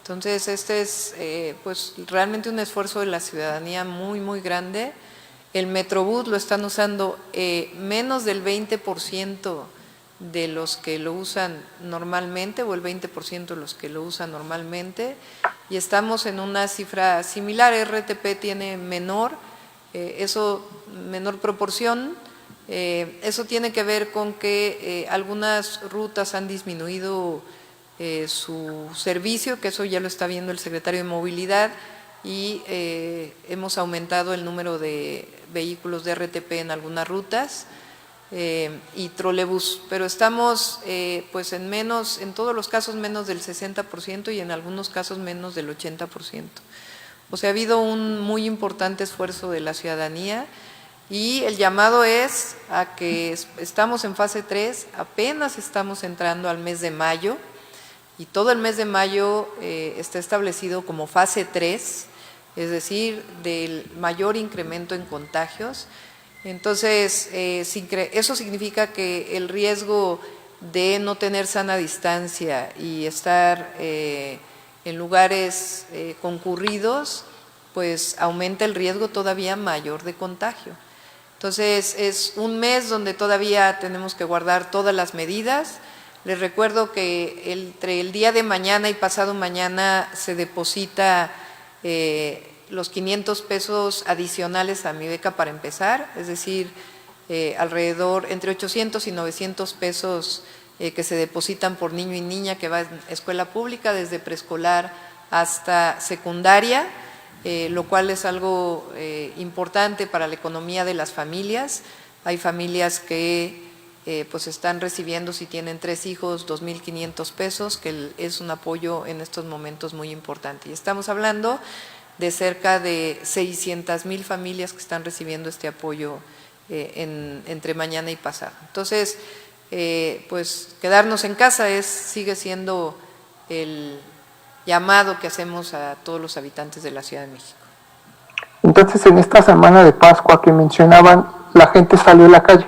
Entonces, este es pues realmente un esfuerzo de la ciudadanía muy, muy grande. El Metrobús lo están usando menos del 20% de los que lo usan normalmente, o el 20% de los que lo usan normalmente, y estamos en una cifra similar. RTP tiene menor proporción. Eso tiene que ver con que algunas rutas han disminuido su servicio, que eso ya lo está viendo el secretario de Movilidad, y hemos aumentado el número de vehículos de RTP en algunas rutas y trolebús, pero estamos pues en todos los casos menos del 60% y en algunos casos menos del 80%. O sea, ha habido un muy importante esfuerzo de la ciudadanía, y el llamado es a que estamos en fase 3, apenas estamos entrando al mes de mayo, y todo el mes de mayo está establecido como fase 3, es decir, del mayor incremento en contagios. Entonces, eso significa que el riesgo de no tener sana distancia y estar en lugares concurridos, pues aumenta el riesgo todavía mayor de contagio. Entonces es un mes donde todavía tenemos que guardar todas las medidas. Les recuerdo que entre el día de mañana y pasado mañana se deposita los 500 pesos adicionales a mi beca para empezar, es decir, alrededor entre 800 y 900 pesos que se depositan por niño y niña que va a escuela pública desde preescolar hasta secundaria, lo cual es algo importante para la economía de las familias. Hay familias que pues están recibiendo, si tienen 3 hijos, 2.500 pesos, que es un apoyo en estos momentos muy importante. Y estamos hablando de cerca de 600,000 familias que están recibiendo este apoyo entre mañana y pasado. Entonces, pues quedarnos en casa sigue siendo el llamado que hacemos a todos los habitantes de la Ciudad de México. Entonces, en esta semana de Pascua que mencionaban, la gente salió a la calle.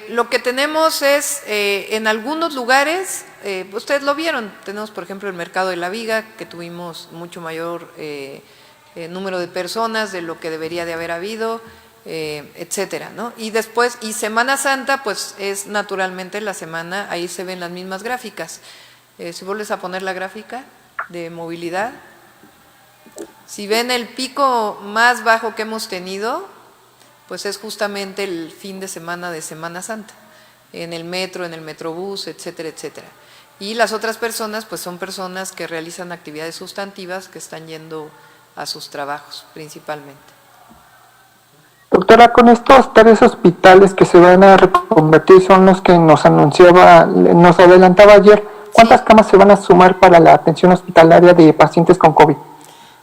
Lo que tenemos es, en algunos lugares, ustedes lo vieron, tenemos por ejemplo el Mercado de la Viga, que tuvimos mucho mayor número de personas de lo que debería de haber habido, etcétera, ¿no? Y después, y Semana Santa, pues es naturalmente la semana, ahí se ven las mismas gráficas. Si vuelves a poner la gráfica de movilidad, si ven el pico más bajo que hemos tenido, pues es justamente el fin de Semana Santa, en el metro, en el metrobús, etcétera, etcétera. Y las otras personas, pues son personas que realizan actividades sustantivas, que están yendo a sus trabajos principalmente. Doctora, con estos 3 hospitales que se van a reconvertir son los que nos adelantaba ayer, ¿cuántas camas se van a sumar para la atención hospitalaria de pacientes con COVID?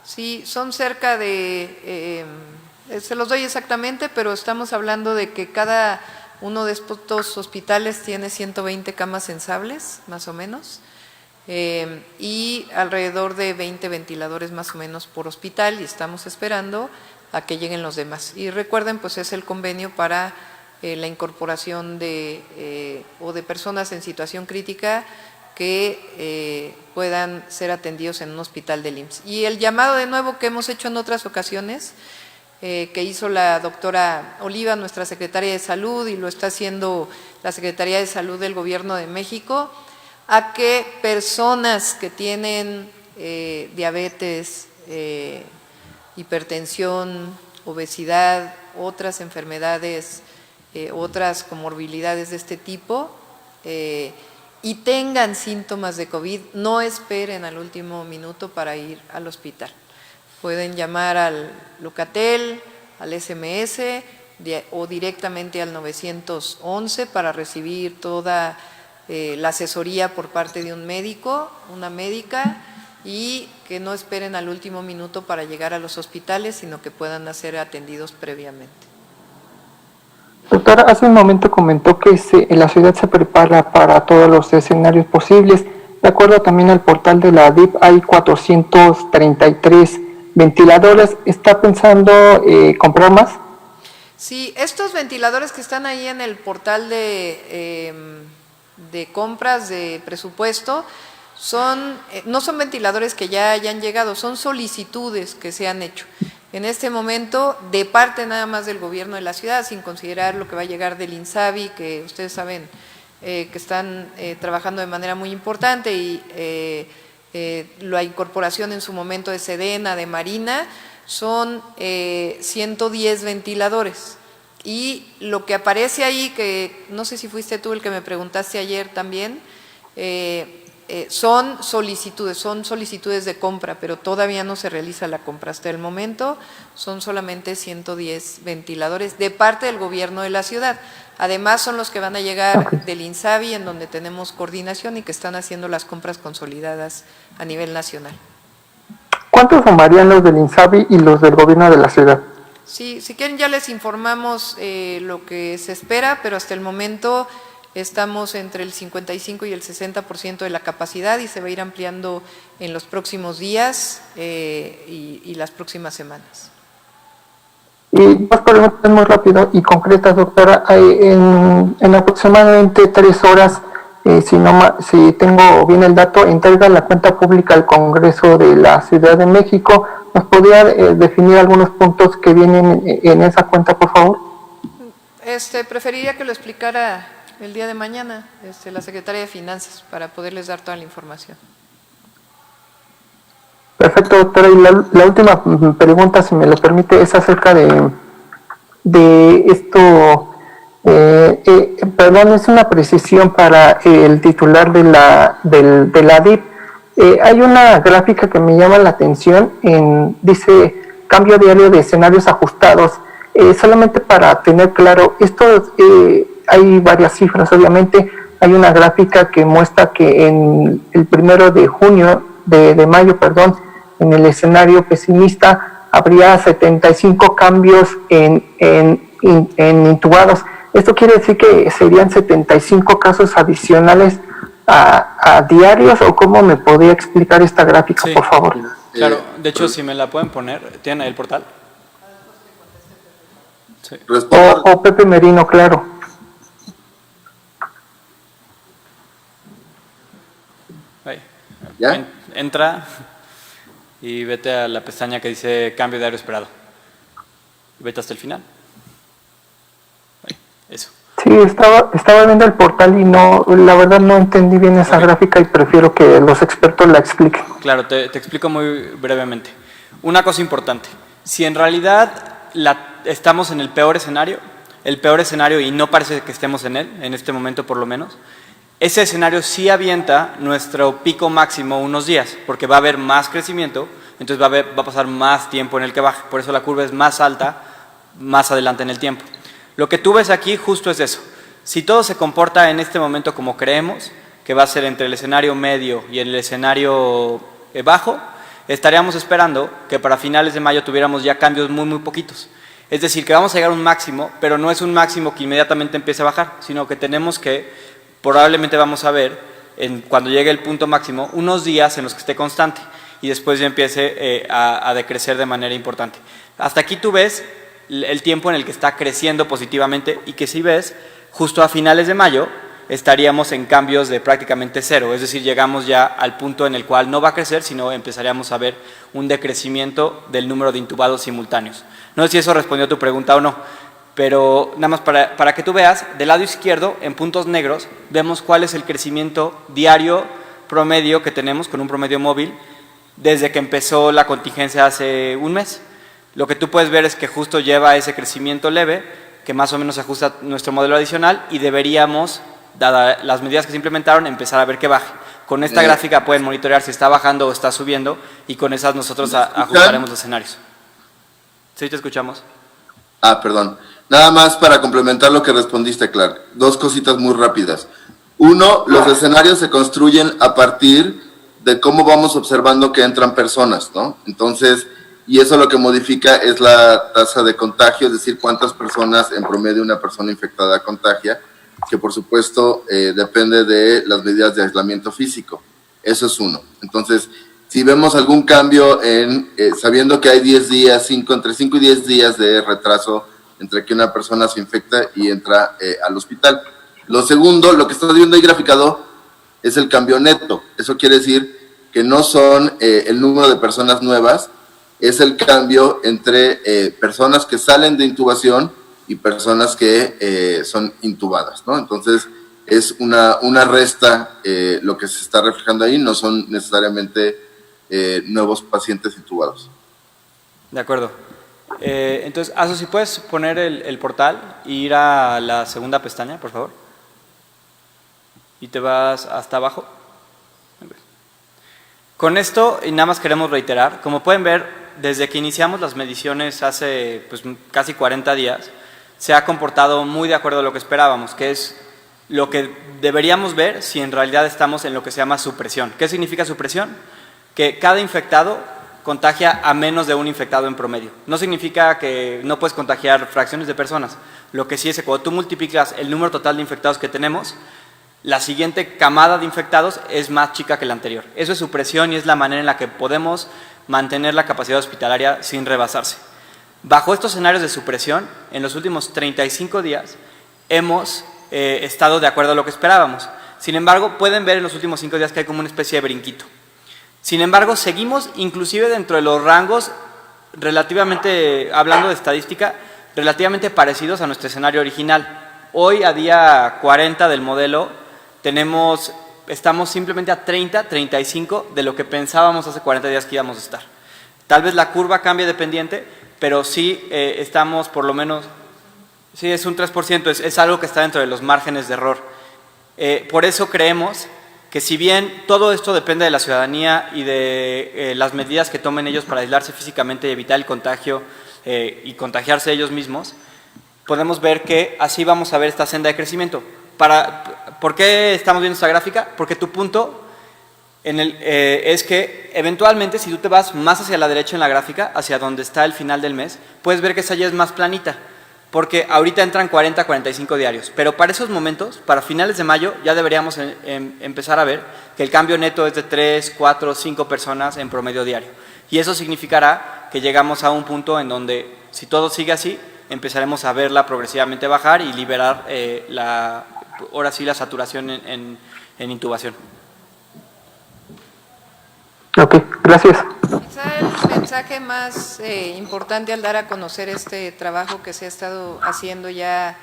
Sí, son cerca de, se los doy exactamente, pero estamos hablando de que cada uno de estos hospitales tiene 120 camas sensables, más o menos, y alrededor de 20 ventiladores más o menos por hospital, y estamos esperando a que lleguen los demás. Y recuerden, pues es el convenio para la incorporación de personas en situación crítica que puedan ser atendidos en un hospital del IMSS. Y el llamado de nuevo que hemos hecho en otras ocasiones, que hizo la doctora Oliva, nuestra secretaria de Salud, y lo está haciendo la Secretaría de Salud del Gobierno de México, a que personas que tienen diabetes, hipertensión, obesidad, otras enfermedades, otras comorbilidades de este tipo, y tengan síntomas de COVID, no esperen al último minuto para ir al hospital. Pueden llamar al Locatel, al SMS o directamente al 911 para recibir toda la asesoría por parte de un médico, una médica, y que no esperen al último minuto para llegar a los hospitales, sino que puedan ser atendidos previamente. Doctora, hace un momento comentó que la ciudad se prepara para todos los escenarios posibles. De acuerdo también al portal de la DIP, hay 433 ventiladores. ¿Está pensando comprar más? Sí, estos ventiladores que están ahí en el portal de compras de presupuesto no son ventiladores que ya hayan llegado, son solicitudes que se han hecho. En este momento, de parte nada más del gobierno de la ciudad, sin considerar lo que va a llegar del INSABI, que ustedes saben que están trabajando de manera muy importante, y la incorporación en su momento de Sedena, de Marina, son 110 ventiladores. Y lo que aparece ahí, que no sé si fuiste tú el que me preguntaste ayer también, son solicitudes de compra, pero todavía no se realiza la compra. Hasta el momento son solamente 110 ventiladores de parte del gobierno de la ciudad. Además son los que van a llegar del INSABI, en donde tenemos coordinación y que están haciendo las compras consolidadas a nivel nacional. ¿Cuántos sumarían los del INSABI y los del gobierno de la ciudad? Sí, si quieren ya les informamos lo que se espera, pero hasta el momento estamos entre el 55 y el 60% de la capacidad, y se va a ir ampliando en los próximos días y las próximas semanas. Y dos preguntas muy rápido y concretas, doctora. En aproximadamente 3 horas, si tengo bien el dato, entrega la cuenta pública al Congreso de la Ciudad de México. ¿Nos podría definir algunos puntos que vienen en esa cuenta, por favor? Preferiría que lo explicara el día de mañana la Secretaria de Finanzas para poderles dar toda la información. Perfecto, doctora. Y la última pregunta, si me lo permite, es acerca de esto. Perdón, es una precisión para el titular de la DIP. Hay una gráfica que me llama la atención, dice cambio diario de escenarios ajustados. Solamente para tener claro, esto hay varias cifras, obviamente. Hay una gráfica que muestra que en el 1 de mayo, en el escenario pesimista, habría 75 cambios en intubados. ¿Esto quiere decir que serían 75 casos adicionales a diarios, o cómo me podría explicar esta gráfica, por favor? Claro, de hecho, si me la pueden poner, ¿tienen ahí el portal? Sí. O Pepe Merino, claro. Ahí. ¿Ya? Entra y vete a la pestaña que dice cambio diario esperado. Y vete hasta el final. Ahí, eso. Sí, estaba viendo el portal y la verdad no entendí bien esa gráfica y prefiero que los expertos la expliquen. Claro, te explico muy brevemente. Una cosa importante, si en realidad estamos en el peor escenario y no parece que estemos en él, en este momento por lo menos, ese escenario sí avienta nuestro pico máximo unos días, porque va a haber más crecimiento, entonces va a pasar más tiempo en el que baje, por eso la curva es más alta más adelante en el tiempo. Lo que tú ves aquí justo es eso. Si todo se comporta en este momento como creemos, que va a ser entre el escenario medio y el escenario bajo, estaríamos esperando que para finales de mayo tuviéramos ya cambios muy, muy poquitos. Es decir, que vamos a llegar a un máximo, pero no es un máximo que inmediatamente empiece a bajar, sino que probablemente vamos a ver, cuando llegue el punto máximo, unos días en los que esté constante y después ya empiece a decrecer de manera importante. Hasta aquí tú ves el tiempo en el que está creciendo positivamente, y que si ves, justo a finales de mayo estaríamos en cambios de prácticamente cero, es decir, llegamos ya al punto en el cual no va a crecer, sino empezaríamos a ver un decrecimiento del número de intubados simultáneos. No sé si eso respondió a tu pregunta o no, pero nada más para que tú veas, del lado izquierdo, en puntos negros, vemos cuál es el crecimiento diario promedio que tenemos con un promedio móvil desde que empezó la contingencia hace un mes. Lo que tú puedes ver es que justo lleva ese crecimiento leve, que más o menos ajusta nuestro modelo adicional, y deberíamos, dadas las medidas que se implementaron, empezar a ver que baje. Con esta gráfica pueden monitorear si está bajando o está subiendo, y con esas nosotros ajustaremos los escenarios. ¿Sí te escuchamos? Perdón. Nada más para complementar lo que respondiste, Clark. Dos cositas muy rápidas. Uno, los escenarios se construyen a partir de cómo vamos observando que entran personas, ¿no? Entonces, y eso lo que modifica es la tasa de contagio, es decir, cuántas personas en promedio una persona infectada contagia, que por supuesto depende de las medidas de aislamiento físico. Eso es uno. Entonces, si vemos algún cambio sabiendo que hay 10 días, entre 5 y 10 días de retraso entre que una persona se infecta y entra al hospital. Lo segundo, lo que estás viendo ahí graficado, es el cambio neto. Eso quiere decir que no son el número de personas nuevas, es el cambio entre personas que salen de intubación y personas que son intubadas, ¿no? Entonces, es una resta, lo que se está reflejando ahí, no son necesariamente nuevos pacientes intubados. De acuerdo. Entonces, Aso, si puedes poner el portal e ir a la segunda pestaña, por favor. Y te vas hasta abajo. Con esto, y nada más queremos reiterar, como pueden ver, desde que iniciamos las mediciones hace casi 40 días, se ha comportado muy de acuerdo a lo que esperábamos, que es lo que deberíamos ver si en realidad estamos en lo que se llama supresión. ¿Qué significa supresión? Que cada infectado contagia a menos de un infectado en promedio. No significa que no puedes contagiar fracciones de personas. Lo que sí es que cuando tú multiplicas el número total de infectados que tenemos, la siguiente camada de infectados es más chica que la anterior. Eso es supresión y es la manera en la que podemos mantener la capacidad hospitalaria sin rebasarse. Bajo estos escenarios de supresión, en los últimos 35 días hemos estado de acuerdo a lo que esperábamos. Sin embargo, pueden ver en los últimos 5 días que hay como una especie de brinquito. Sin embargo, seguimos inclusive dentro de los rangos relativamente, hablando de estadística, relativamente parecidos a nuestro escenario original. Hoy, a día 40 del modelo, estamos simplemente a 30, 35 de lo que pensábamos hace 40 días que íbamos a estar. Tal vez la curva cambie de pendiente, pero sí estamos por lo menos, sí es un 3%, es algo que está dentro de los márgenes de error. Por eso creemos que si bien todo esto depende de la ciudadanía y de las medidas que tomen ellos para aislarse físicamente y evitar el contagio y contagiarse ellos mismos, podemos ver que así vamos a ver esta senda de crecimiento. ¿Por qué estamos viendo esta gráfica? Porque tu punto es que eventualmente si tú te vas más hacia la derecha en la gráfica, hacia donde está el final del mes, puedes ver que esa ya es más planita, porque ahorita entran 40, 45 diarios, pero para esos momentos, para finales de mayo, ya deberíamos empezar a ver que el cambio neto es de 3, 4, 5 personas en promedio diario, y eso significará que llegamos a un punto en donde, si todo sigue así, empezaremos a verla progresivamente bajar y liberar ahora sí la saturación en intubación. Ok, gracias. Quizá el mensaje más importante al dar a conocer este trabajo que se ha estado haciendo ya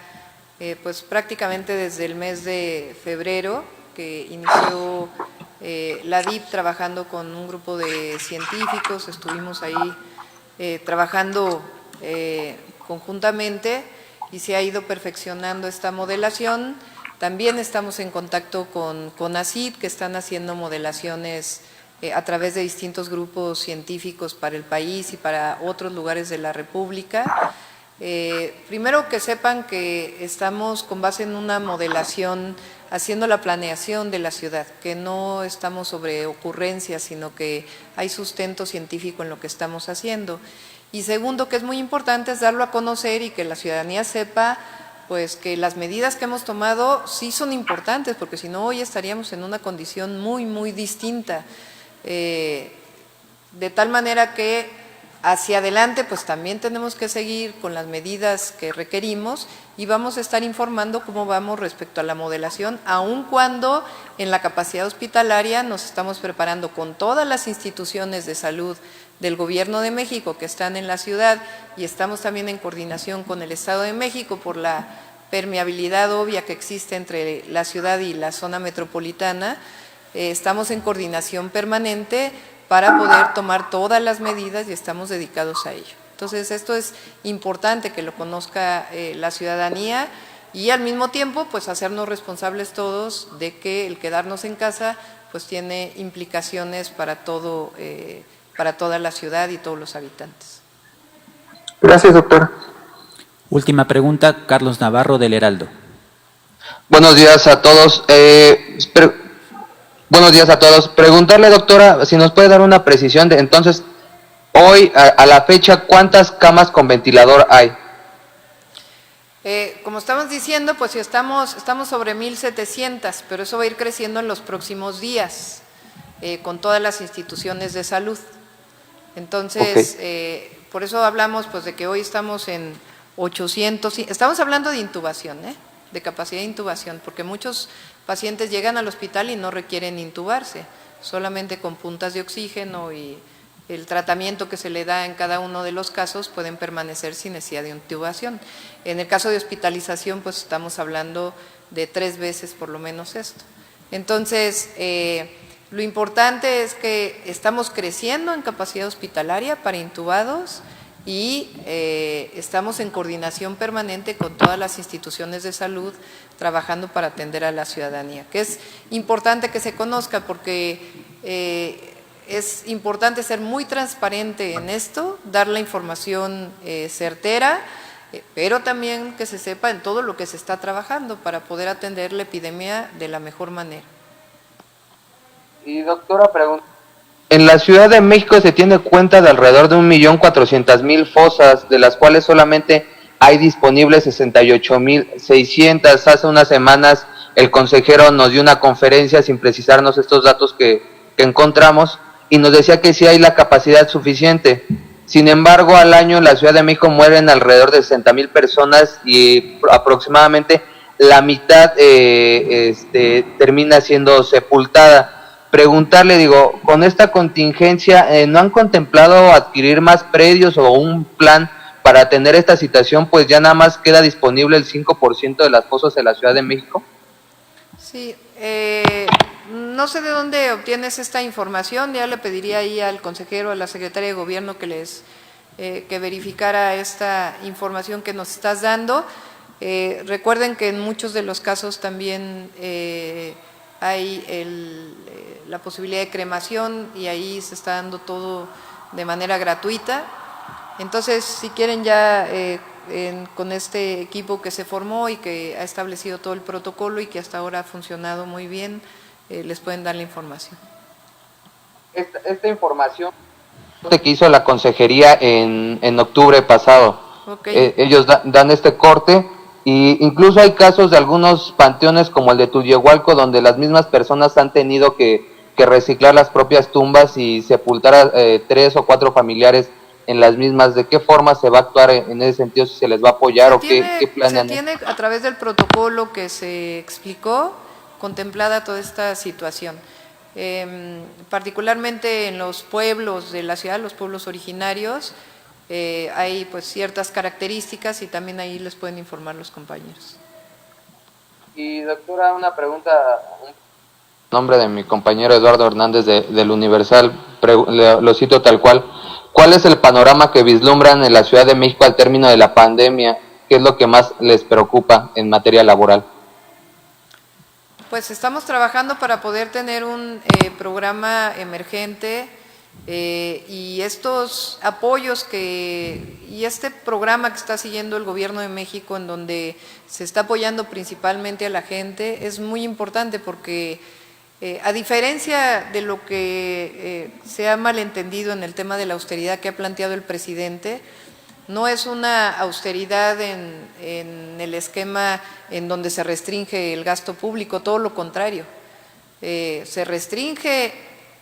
pues prácticamente desde el mes de febrero, que inició la DIP trabajando con un grupo de científicos, estuvimos ahí trabajando conjuntamente y se ha ido perfeccionando esta modelación. También estamos en contacto con CONACYT, que están haciendo modelaciones a través de distintos grupos científicos para el país y para otros lugares de la República. Primero que sepan que estamos con base en una modelación haciendo la planeación de la ciudad, que no estamos sobre ocurrencias, sino que hay sustento científico en lo que estamos haciendo. Y segundo, que es muy importante, es darlo a conocer y que la ciudadanía sepa pues que las medidas que hemos tomado sí son importantes, porque si no hoy estaríamos en una condición muy, muy distinta. De tal manera que hacia adelante pues también tenemos que seguir con las medidas que requerimos y vamos a estar informando cómo vamos respecto a la modelación, aun cuando en la capacidad hospitalaria nos estamos preparando con todas las instituciones de salud del Gobierno de México que están en la ciudad y estamos también en coordinación con el Estado de México por la permeabilidad obvia que existe entre la ciudad y la zona metropolitana. Estamos en coordinación permanente para poder tomar todas las medidas y estamos dedicados a ello. Entonces, esto es importante que lo conozca la ciudadanía y al mismo tiempo, pues hacernos responsables todos de que el quedarnos en casa, pues tiene implicaciones para todo, para toda la ciudad y todos los habitantes. Gracias, doctora. Última pregunta, Carlos Navarro del Heraldo. Buenos días a todos. Buenos días a todos. Preguntarle, doctora, si nos puede dar una precisión de, entonces, hoy, a la fecha, ¿cuántas camas con ventilador hay? Como estamos diciendo, pues estamos sobre 1,700, pero eso va a ir creciendo en los próximos días con todas las instituciones de salud. Entonces, por eso hablamos pues de que hoy estamos en 800, estamos hablando de intubación, de capacidad de intubación, porque muchos pacientes llegan al hospital y no requieren intubarse, solamente con puntas de oxígeno y el tratamiento que se le da en cada uno de los casos pueden permanecer sin necesidad de intubación. En el caso de hospitalización, pues estamos hablando de 3 veces por lo menos esto. Entonces, lo importante es que estamos creciendo en capacidad hospitalaria para intubados y estamos en coordinación permanente con todas las instituciones de salud trabajando para atender a la ciudadanía, que es importante que se conozca porque es importante ser muy transparente en esto, dar la información certera, pero también que se sepa en todo lo que se está trabajando para poder atender la epidemia de la mejor manera. Y doctora, pregunta. En la Ciudad de México se tiene cuenta de alrededor de 1.400.000 fosas, de las cuales solamente hay disponibles 68.600. Hace unas semanas el consejero nos dio una conferencia sin precisarnos estos datos que encontramos y nos decía que sí hay la capacidad suficiente. Sin embargo, al año en la Ciudad de México mueren alrededor de 60,000 personas y aproximadamente la mitad termina siendo sepultada. Preguntarle, digo, con esta contingencia, ¿no han contemplado adquirir más predios o un plan para atender esta situación? Pues ya nada más queda disponible el 5% de las fosas en la Ciudad de México. Sí, no sé de dónde obtienes esta información, ya le pediría ahí al consejero, a la secretaria de Gobierno que verificara esta información que nos estás dando. Recuerden que en muchos de los casos también hay la posibilidad de cremación y ahí se está dando todo de manera gratuita. Entonces, si quieren ya con este equipo que se formó y que ha establecido todo el protocolo y que hasta ahora ha funcionado muy bien, les pueden dar la información. Esta información que hizo la consejería en octubre pasado. Okay. Ellos dan este corte y incluso hay casos de algunos panteones como el de Tullehualco donde las mismas personas han tenido que reciclar las propias tumbas y sepultar a 3 o 4 familiares en las mismas. ¿De qué forma se va a actuar en ese sentido? ¿Si se les va a apoyar o qué planean? Se tiene a través del protocolo que se explicó contemplada toda esta situación. Particularmente en los pueblos de la ciudad, los pueblos originarios, hay pues ciertas características y también ahí les pueden informar los compañeros. Y doctora, una pregunta, nombre de mi compañero Eduardo Hernández del Universal, lo cito tal cual. ¿Cuál es el panorama que vislumbran en la Ciudad de México al término de la pandemia? ¿Qué es lo que más les preocupa en materia laboral? Pues estamos trabajando para poder tener un programa emergente y estos apoyos y este programa que está siguiendo el Gobierno de México, en donde se está apoyando principalmente a la gente, es muy importante porque a diferencia de lo que se ha malentendido en el tema de la austeridad que ha planteado el presidente, no es una austeridad en el esquema en donde se restringe el gasto público, todo lo contrario. Se restringe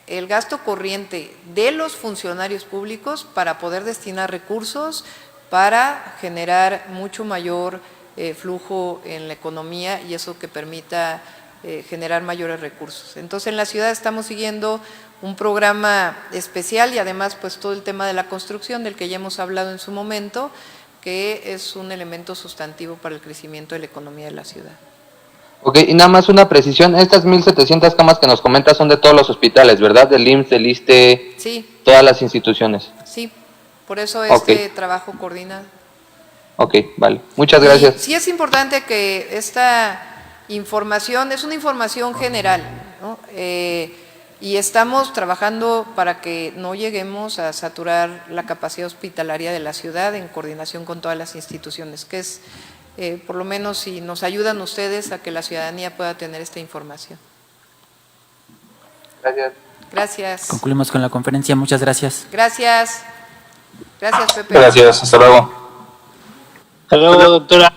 el gasto corriente de los funcionarios públicos para poder destinar recursos para generar mucho mayor flujo en la economía y eso que permita generar mayores recursos. Entonces en la ciudad estamos siguiendo un programa especial y además pues todo el tema de la construcción del que ya hemos hablado en su momento, que es un elemento sustantivo para el crecimiento de la economía de la ciudad. Ok, y nada más una precisión, estas 1,700 camas que nos comentas son de todos los hospitales, ¿verdad? Del IMSS, del ISSSTE, sí, todas las instituciones. Sí, por eso este trabajo coordinado. Ok, vale, muchas gracias. Sí es importante que esta información, es una información general, ¿no? Y estamos trabajando para que no lleguemos a saturar la capacidad hospitalaria de la ciudad en coordinación con todas las instituciones, que es, por lo menos, si nos ayudan ustedes a que la ciudadanía pueda tener esta información. Gracias. Gracias. Concluimos con la conferencia. Muchas gracias. Gracias. Gracias, Pepe. Gracias, hasta luego. Hasta luego, doctora.